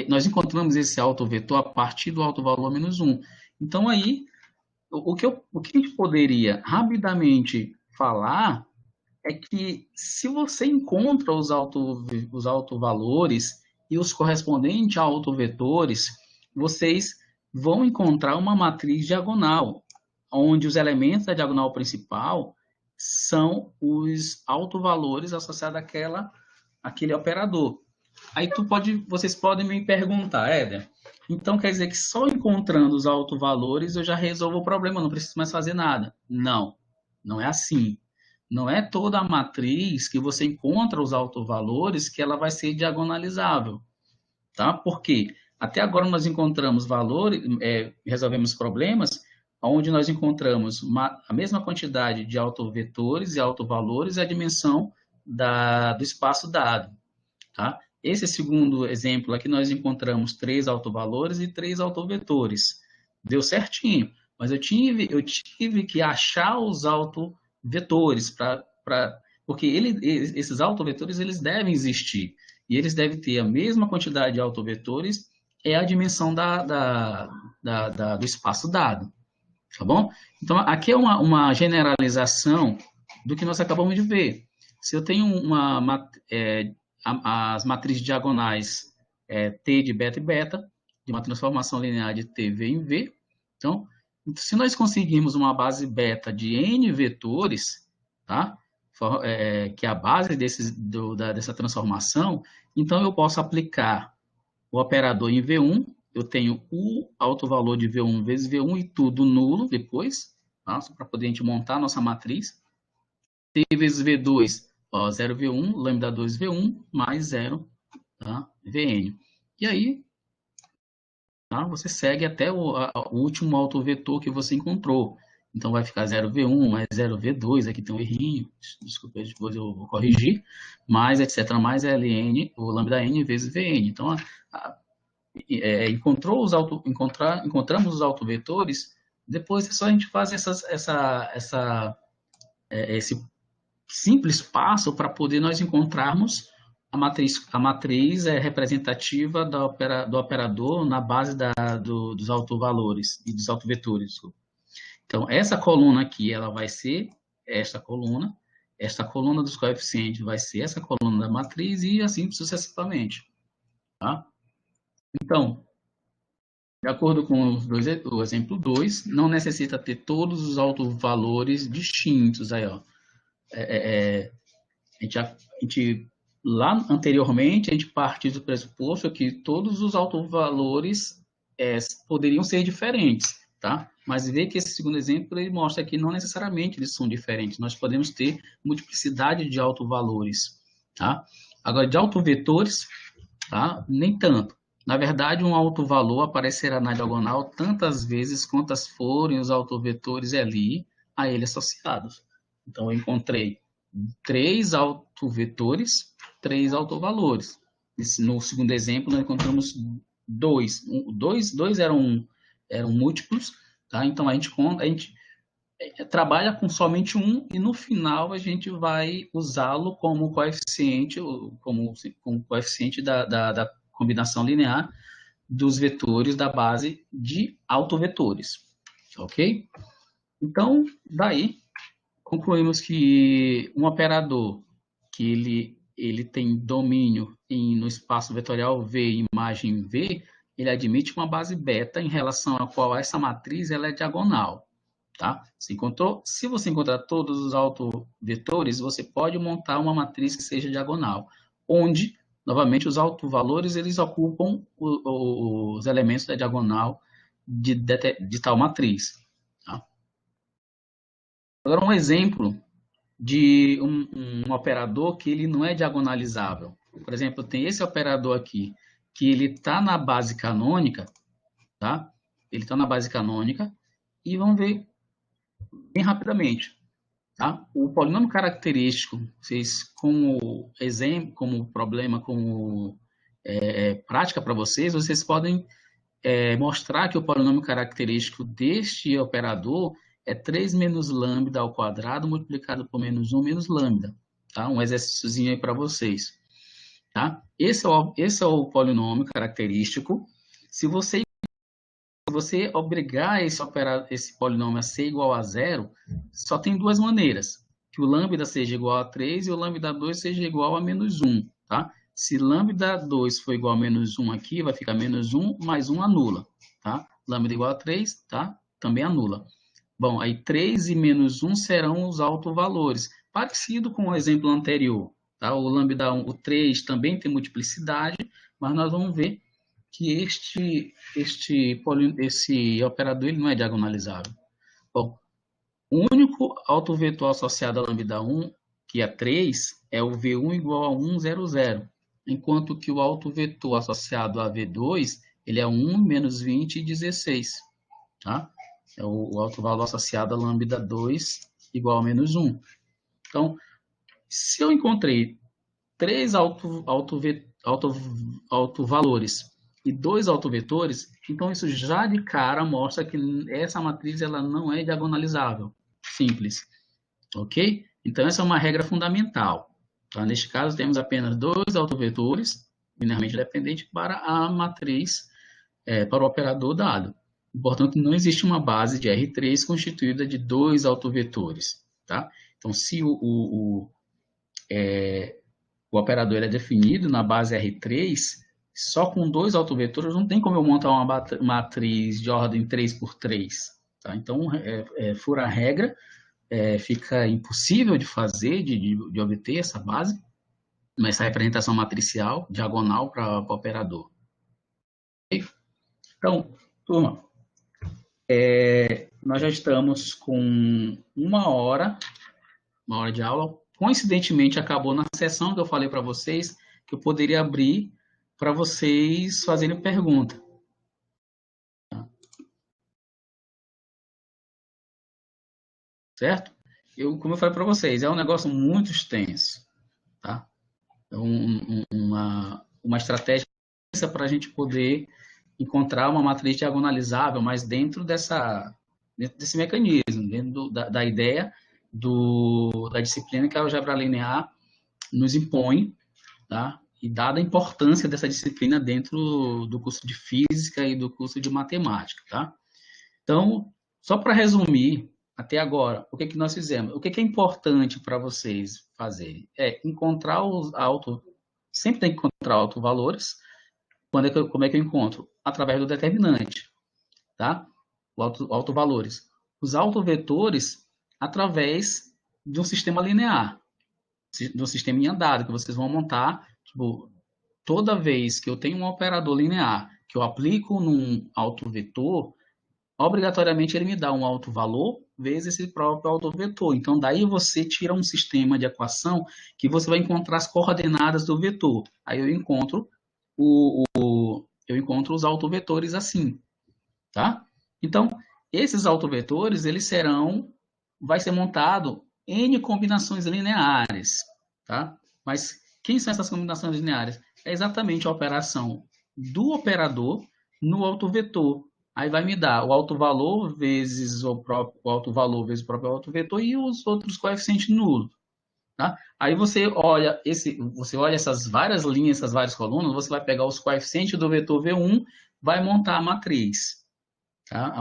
Nós encontramos esse autovetor a partir do autovalor menos 1. Então, aí, o que a gente poderia rapidamente falar é que se você encontra os autovalores e os correspondentes a autovetores, vocês vão encontrar uma matriz diagonal, onde os elementos da diagonal principal são os autovalores associados àquele operador. Aí vocês podem me perguntar, Éder, então quer dizer que só encontrando os autovalores eu já resolvo o problema, não preciso mais fazer nada. Não, não é assim. Não é toda a matriz que você encontra os autovalores que ela vai ser diagonalizável, tá? Porque até agora nós encontramos valores, resolvemos problemas onde nós encontramos a mesma quantidade de autovetores e autovalores e a dimensão do espaço dado, tá? Esse segundo exemplo aqui, nós encontramos 3 autovalores e 3 autovetores. Deu certinho, mas eu tive que achar os autovetores, porque esses autovetores eles devem existir, e eles devem ter a mesma quantidade de autovetores, é a dimensão do espaço dado, tá bom? Então, aqui é uma generalização do que nós acabamos de ver. Se eu tenho as matrizes diagonais T de beta e beta, de uma transformação linear de TV em V. Então, se nós conseguirmos uma base beta de N vetores, tá? Que é a base dessa transformação, então eu posso aplicar o operador em V1, eu tenho o autovalor de V1 vezes V1 e tudo nulo depois, tá? Só para poder a gente montar a nossa matriz. T vezes V2, 0V1, lambda 2V1, mais 0, tá? Vn. E aí, tá? Você segue até o último autovetor que você encontrou. Então, vai ficar 0V1 mais 0V2, aqui tem um errinho, desculpa, depois eu vou corrigir, mais, etc., mais Ln, o lambda n vezes Vn. Então, encontramos os autovetores, depois é só a gente fazer esse simples passo para poder nós encontrarmos a matriz representativa do operador na base dos autovalores e dos autovetores. Então, essa coluna aqui, ela vai ser esta coluna dos coeficientes vai ser essa coluna da matriz e assim sucessivamente. Tá? Então, de acordo com o exemplo 2, não necessita ter todos os autovalores distintos. Aí, ó. Lá anteriormente, a gente partiu do pressuposto que todos os autovalores poderiam ser diferentes, tá? Mas vê que esse segundo exemplo ele mostra que não necessariamente eles são diferentes. Nós podemos ter multiplicidade de autovalores, tá? Agora, de autovetores, tá? Nem tanto. Na verdade, um autovalor aparecerá na diagonal tantas vezes quantas forem os autovetores ali a ele associados. Então, eu encontrei 3 autovetores, 3 autovalores. No segundo exemplo, nós encontramos 2. 2 eram múltiplos, tá? Então, a gente trabalha com somente um e, no final, a gente vai usá-lo como coeficiente, como coeficiente da combinação linear dos vetores da base de autovetores. Ok? Então, daí, concluímos que um operador que ele tem domínio no espaço vetorial V, imagem V, ele admite uma base beta em relação a qual essa matriz ela é diagonal. Tá? Se você encontrar todos os autovetores, você pode montar uma matriz que seja diagonal, onde, novamente, os autovalores eles ocupam os elementos da diagonal de tal matriz. Tá? Agora, um exemplo de um operador que ele não é diagonalizável. Por exemplo, tem esse operador aqui, que ele está na base canônica, tá? Ele está na base canônica, e vamos ver bem rapidamente. Tá? O polinômio característico, vocês, como exemplo, como problema, como prática para vocês podem mostrar que o polinômio característico deste operador é 3 menos lambda ao quadrado multiplicado por menos 1 menos lambda. Tá? Um exercíciozinho aí para vocês. Tá? Esse é o polinômio característico. Se você obrigar esse polinômio a ser igual a 0, só tem 2 maneiras. Que o lambda seja igual a 3 e o lambda 2 seja igual a menos 1. Tá? Se lambda 2 for igual a menos 1 aqui, vai ficar menos 1 mais 1 anula. Tá? lambda igual a 3, tá? Também anula. Bom, aí 3 e menos 1 serão os autovalores. Parecido com o exemplo anterior, tá? O lambda 1, o 3 também tem multiplicidade, mas nós vamos ver que esse operador ele não é diagonalizável. Bom, o único autovetor associado a lambda 1, que é 3, é o V1 igual a 1, 0, 0. Enquanto que o autovetor associado a V2, ele é 1, menos 20 e 16. Tá? É o autovalor associado a lambda 2 igual a menos 1. Então, se eu encontrei 3 autovalores e 2 autovetores, então isso já de cara mostra que essa matriz ela não é diagonalizável. Simples. Ok? Então, essa é uma regra fundamental. Tá? Neste caso, temos apenas 2 autovetores, linearmente dependentes, para a matriz, para o operador dado. Portanto, não existe uma base de R3 constituída de 2 autovetores. Tá? Então, se o operador é definido na base R3, só com 2 autovetores não tem como eu montar uma matriz de ordem 3 por 3. Tá? Então, fura a regra, fica impossível de fazer, de obter essa base, essa representação matricial, diagonal para o operador. Okay? Então, turma, nós já estamos com uma hora de aula. Coincidentemente, acabou na sessão que eu falei para vocês que eu poderia abrir para vocês fazerem pergunta. Certo? Como eu falei para vocês, é um negócio muito extenso. Tá? É uma estratégia para a gente poder encontrar uma matriz diagonalizável, mas dentro desse mecanismo, dentro da ideia da disciplina que a álgebra linear nos impõe, tá? E dada a importância dessa disciplina dentro do curso de física e do curso de matemática. Tá? Então, só para resumir, até agora, o que nós fizemos? O que é importante para vocês fazerem? Encontrar sempre tem que encontrar autovalores. Como é que eu encontro? Através do determinante, tá? Autovalores. Os autovetores através de um sistema linear, de um sistema em andado, que vocês vão montar, tipo, toda vez que eu tenho um operador linear que eu aplico num autovetor, obrigatoriamente ele me dá um autovalor vezes esse próprio autovetor. Então, daí você tira um sistema de equação que você vai encontrar as coordenadas do vetor. Aí eu encontro os autovetores assim, tá? Então, esses autovetores, vai ser montado N combinações lineares, tá? Mas quem são essas combinações lineares? É exatamente a operação do operador no autovetor. Aí vai me dar o autovalor vezes o autovalor vezes o próprio autovetor e os outros coeficientes nulos. Tá? Aí você olha essas várias linhas, essas várias colunas, você vai pegar os coeficientes do vetor V1, vai montar a matriz. Tá?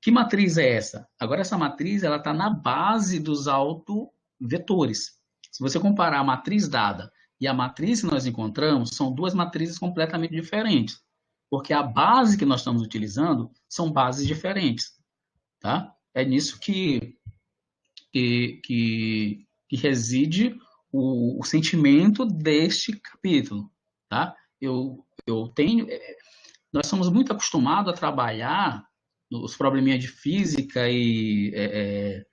Que matriz é essa? Agora, essa matriz está na base dos autovetores. Se você comparar a matriz dada e a matriz que nós encontramos, são duas matrizes completamente diferentes. Porque a base que nós estamos utilizando são bases diferentes. Tá? É nisso que reside o sentimento deste capítulo. Tá? Nós somos muito acostumados a trabalhar os probleminhas de física e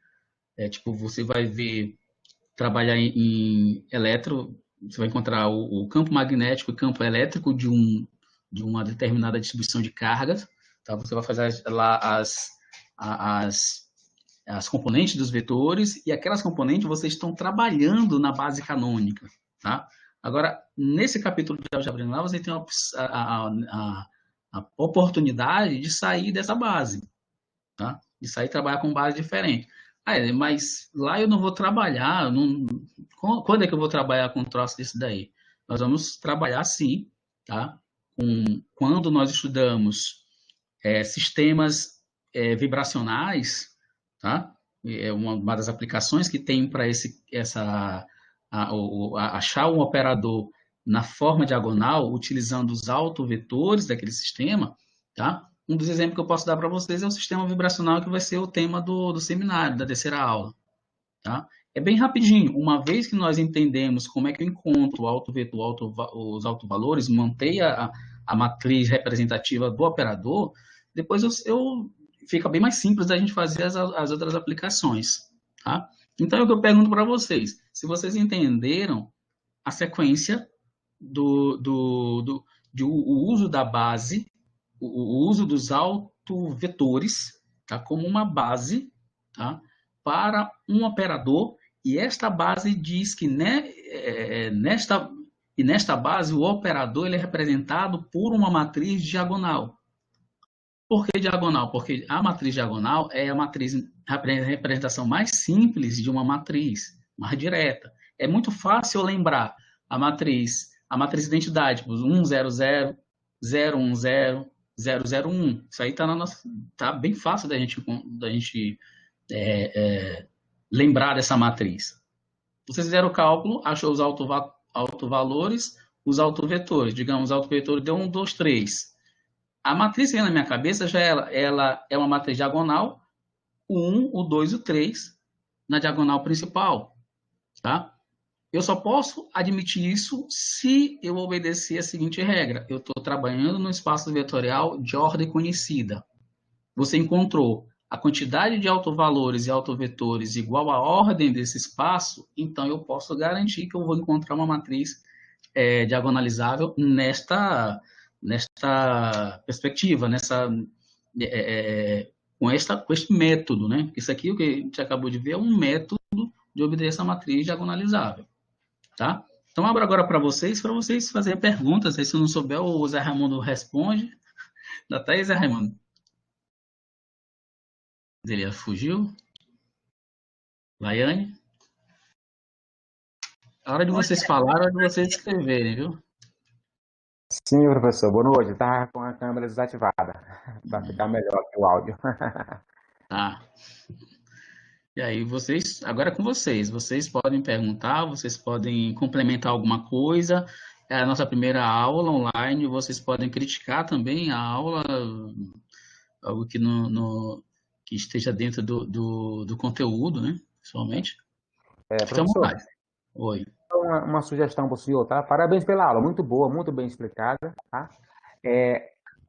tipo, você vai ver trabalhar em eletro, você vai encontrar o campo magnético e campo elétrico de uma determinada distribuição de cargas. Tá? Você vai fazer lá as componentes dos vetores, e aquelas componentes vocês estão trabalhando na base canônica. Tá? Agora, nesse capítulo de álgebra linear, você tem a oportunidade de sair dessa base, tá? De sair e trabalhar com base diferente. Mas lá eu não vou trabalhar, quando é que eu vou trabalhar com um troço desse daí? Nós vamos trabalhar sim, tá? Quando nós estudamos sistemas vibracionais, tá? Uma das aplicações que tem para achar um operador na forma diagonal, utilizando os autovetores daquele sistema, tá? um dos exemplos que eu posso dar para vocês é o sistema vibracional, que vai ser o tema do seminário, da terceira aula. Tá? É bem rapidinho. Uma vez que nós entendemos como é que eu encontro o autovetor, os autovalores, montei a matriz representativa do operador, depois fica bem mais simples da gente fazer as outras aplicações. Tá? Então, é o que eu pergunto para vocês. Se vocês entenderam a sequência de o uso da base, o uso dos autovetores, tá, como uma base, tá, para um operador, e esta base diz que nesta base o operador ele é representado por uma matriz diagonal. Por que diagonal? Porque a matriz diagonal é a representação mais simples de uma matriz, mais direta. É muito fácil lembrar a matriz de identidade, tipo 100, 010, 001. Isso aí tá bem fácil da gente lembrar dessa matriz. Vocês fizeram o cálculo, achou os autovalores, os autovetores. Digamos, o autovetor deu 1, 2, 3. A matriz que vem na minha cabeça ela é uma matriz diagonal, o 1, o 2 e o 3 na diagonal principal. Tá? Eu só posso admitir isso se eu obedecer a seguinte regra. Eu estou trabalhando no espaço vetorial de ordem conhecida. Você encontrou a quantidade de autovalores e autovetores igual à ordem desse espaço, então eu posso garantir que eu vou encontrar uma matriz diagonalizável nesta perspectiva, com este método, né? Isso aqui, o que a gente acabou de ver, é um método de obter essa matriz diagonalizável, tá? Então, abro agora para vocês fazerem perguntas. Aí, se eu não souber, o Zé Raimundo responde. Ainda tá aí, Zé Raimundo? Ele fugiu. Laiane? A hora de vocês falarem, a hora de vocês escreverem, viu? Sim, professor. Boa noite. Eu estava com a câmera desativada para ficar melhor aqui o áudio. Tá. E aí, agora é com vocês. Vocês podem perguntar, vocês podem complementar alguma coisa. É a nossa primeira aula online. Vocês podem criticar também a aula, algo que, que esteja dentro do conteúdo, né? Pessoalmente. Fica à vontade. Oi. Uma sugestão para o senhor, tá? Parabéns pela aula, muito boa, muito bem explicada, tá?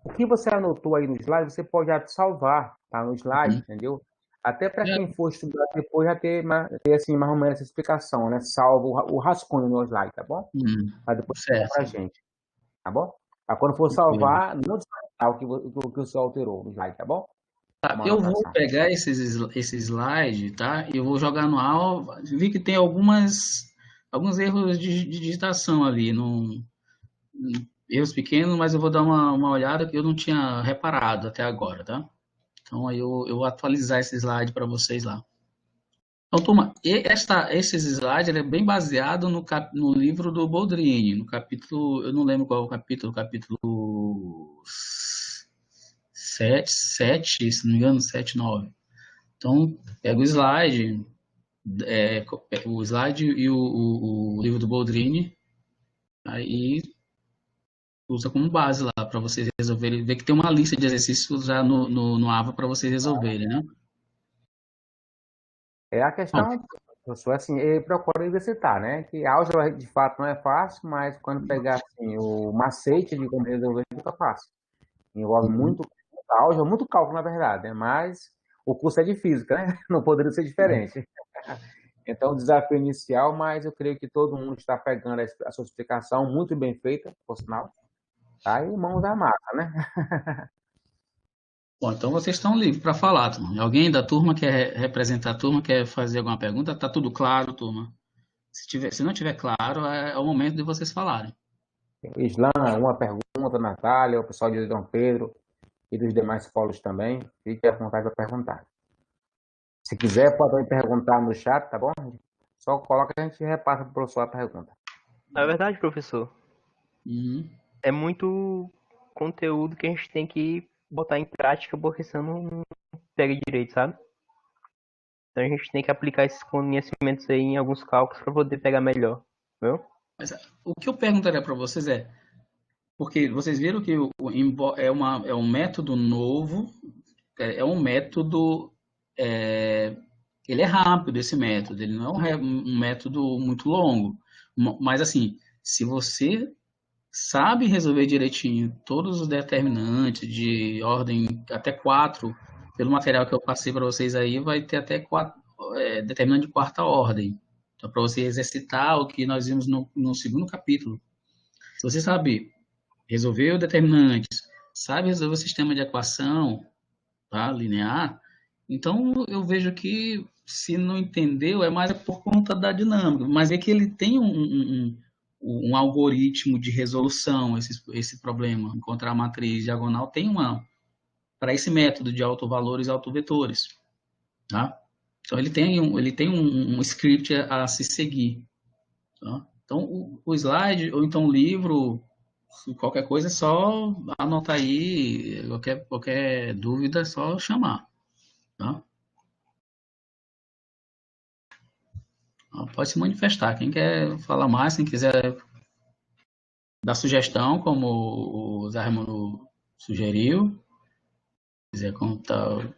O que você anotou aí no slide, você pode salvar, tá? No slide, entendeu? Até para quem for estudar depois já ter assim, mais ou menos essa explicação, né? Salvo o rascunho no slide, tá bom? Para depois para a gente, tá bom? Aí, quando for salvar, não descartar o que o senhor alterou no slide, tá bom? Tá, eu vou pegar esse slide, tá? E eu vou jogar no aula. Vi que tem alguns erros de digitação ali, erros pequenos, mas eu vou dar uma olhada que eu não tinha reparado até agora, tá? Então, aí eu vou atualizar esse slide para vocês lá. Então, turma, esse slide ele é bem baseado no livro do Boldrini, no capítulo, eu não lembro qual é o capítulo 7, se não me engano, 7, 9. Então, pega o slide e o livro do Boldrini, aí usa como base lá para vocês resolverem. Ver que tem uma lista de exercícios já no AVA para vocês resolverem, né? A questão, professor, assim, procura exercitar, né? Que álgebra, de fato, não é fácil, mas quando pegar, assim, o macete de como resolver, fica fácil. Envolve muito álgebra, muito cálculo, na verdade, né? Mas o curso é de física, né? Não poderia ser diferente. Então, o desafio inicial, mas eu creio que todo mundo está pegando a sua explicação muito bem feita, por sinal. Tá? E mãos à massa, né? Bom, então vocês estão livres para falar, turma. Alguém da turma quer representar a turma, quer fazer alguma pergunta? Tá tudo claro, turma? Se não tiver claro, é o momento de vocês falarem. Islã, uma pergunta, Natália, o pessoal de Dom Pedro e dos demais polos também. Fique à vontade para perguntar. Se quiser, pode perguntar no chat, tá bom? Só coloca e a gente repassa para o professor a pergunta. Na verdade, professor, é muito conteúdo que a gente tem que botar em prática, porque senão não pega direito, sabe? Então a gente tem que aplicar esses conhecimentos aí em alguns cálculos para poder pegar melhor, viu? Mas o que eu perguntaria para vocês é, Porque vocês viram que é um método novo, é um método, ele é rápido, esse método, ele não é um método muito longo. Mas, assim, se você sabe resolver direitinho todos os determinantes de ordem até 4, pelo material que eu passei para vocês aí, vai ter até 4, determinante de quarta ordem. Então, para você exercitar o que nós vimos no segundo capítulo. Se você sabe resolver o determinantes, sabe resolver o sistema de equação, tá, linear, então eu vejo que se não entendeu é mais por conta da dinâmica, mas é que ele tem um algoritmo de resolução esse problema, encontrar a matriz diagonal tem para esse método de autovalores e autovetores, tá? Então ele tem um script a se seguir, tá? Então o slide ou então o livro, qualquer coisa é só anotar aí, qualquer dúvida é só chamar, tá? Pode se manifestar. Quem quer falar mais, quem quiser dar sugestão, como o Zé Raimundo sugeriu, quiser contar.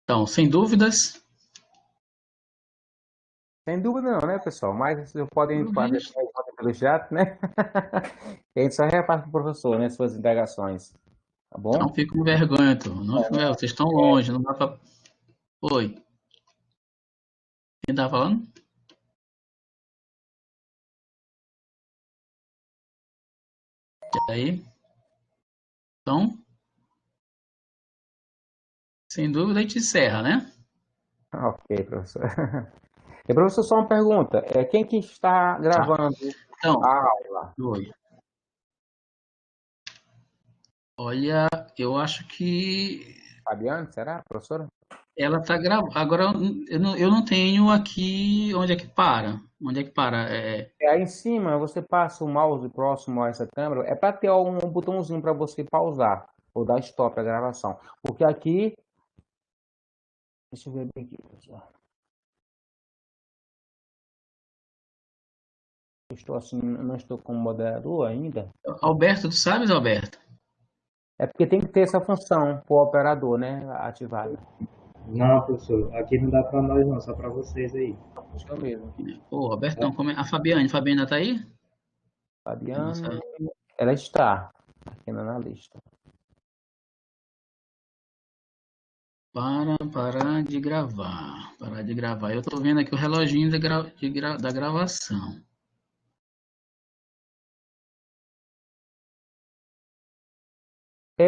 Então, sem dúvidas. Sem dúvida não, né, pessoal? Mas vocês podem fazer pelo chat, né? E a gente só repassa para o professor, né, suas indagações. Tá bom? Não fique com vergonha, não, vocês estão longe, não dá para... Oi. Quem tá falando? E aí? Então, sem dúvida a gente encerra, né? Ok, professor. E, professor, só uma pergunta. Quem que está gravando então, a aula? Oi. Olha, eu acho que... Fabiane, será, professora? Ela está gravando. Agora, eu não tenho aqui onde é que para. Onde é que para? Aí em cima, você passa o mouse próximo a essa câmera. É para ter um botãozinho para você pausar ou dar stop à gravação. Porque aqui... Deixa eu ver bem aqui, pessoal. Estou assim, não estou como moderador ainda. Alberto, tu sabes, Alberto? É porque tem que ter essa função para o operador, né, ativada. Não, professor, aqui não dá para nós não, só para vocês aí. Deixa eu mesmo. Ô, Alberto, não, a Fabiane ainda está aí? Fabiane, ela está aqui na lista. Parar de gravar. Parar de gravar. Eu estou vendo aqui o reloginho da gravação.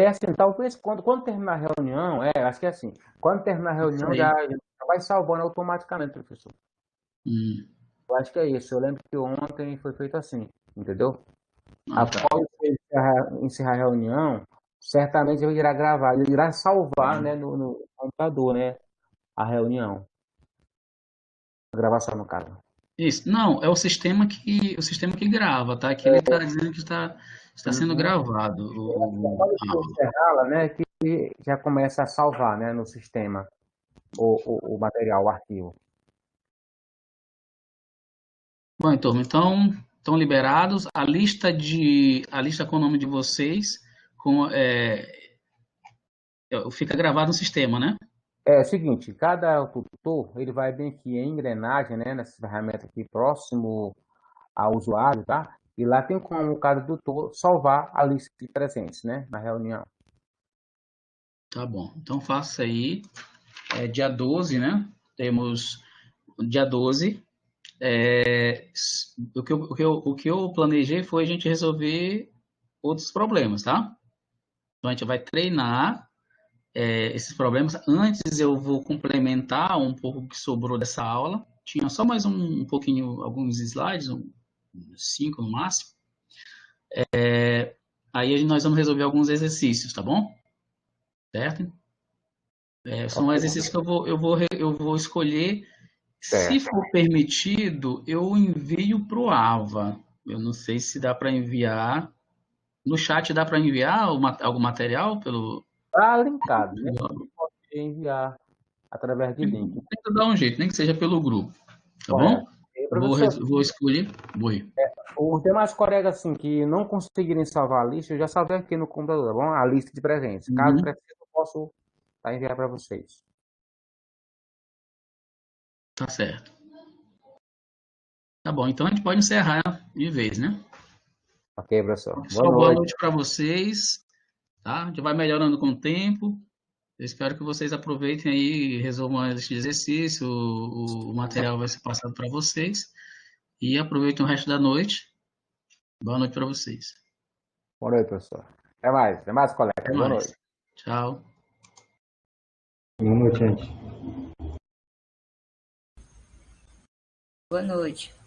Assim, talvez quando terminar a reunião, acho que é assim, quando terminar a reunião já vai salvando automaticamente, professor. Eu acho que é isso. Eu lembro que ontem foi feito assim, entendeu? Após encerrar a reunião, certamente ele irá gravar, ele irá salvar, né, no computador, né, a reunião. A gravação, no caso. Isso. Não, é o sistema que grava, tá? Que ele está dizendo que está sendo gravado. Quando encerrá-la, né, que já começa a salvar, né, no sistema o material, o arquivo. Bom, turma, então estão liberados. A lista com o nome de vocês fica gravado no sistema, né? É o seguinte, cada tutor, ele vai bem aqui em engrenagem, né, nessa ferramenta aqui próximo ao usuário, tá? E lá tem como cada tutor salvar a lista de presentes, né, na reunião. Tá bom, então faça aí, dia 12, né? Temos dia 12. O que eu planejei foi a gente resolver outros problemas, tá? Então a gente vai treinar esses problemas. Antes eu vou complementar um pouco que sobrou dessa aula. Tinha só mais um pouquinho, alguns slides, 5 no máximo. Aí nós vamos resolver alguns exercícios, tá bom? Certo? São exercícios que eu vou escolher. Se for permitido, eu envio para o AVA. Eu não sei se dá para enviar. No chat dá para enviar algum material pelo... linkado, né? Pode enviar através de link. Tenta dar um jeito, nem que seja pelo grupo. Tá bom? Professor, Vou escolher. os demais colegas assim, que não conseguirem salvar a lista, eu já salvei aqui no computador, tá bom? A lista de presentes. Caso precise, eu posso enviar para vocês. Tá certo. Tá bom, então a gente pode encerrar de vez, né? Ok, professor. Pessoal, boa noite para vocês. Tá? A gente vai melhorando com o tempo. Eu espero que vocês aproveitem aí e resolvam este exercício. O material vai ser passado para vocês. E aproveitem o resto da noite. Boa noite para vocês. Boa noite, professor. Até mais, colega. Boa noite. Tchau. Boa noite, gente. Boa noite.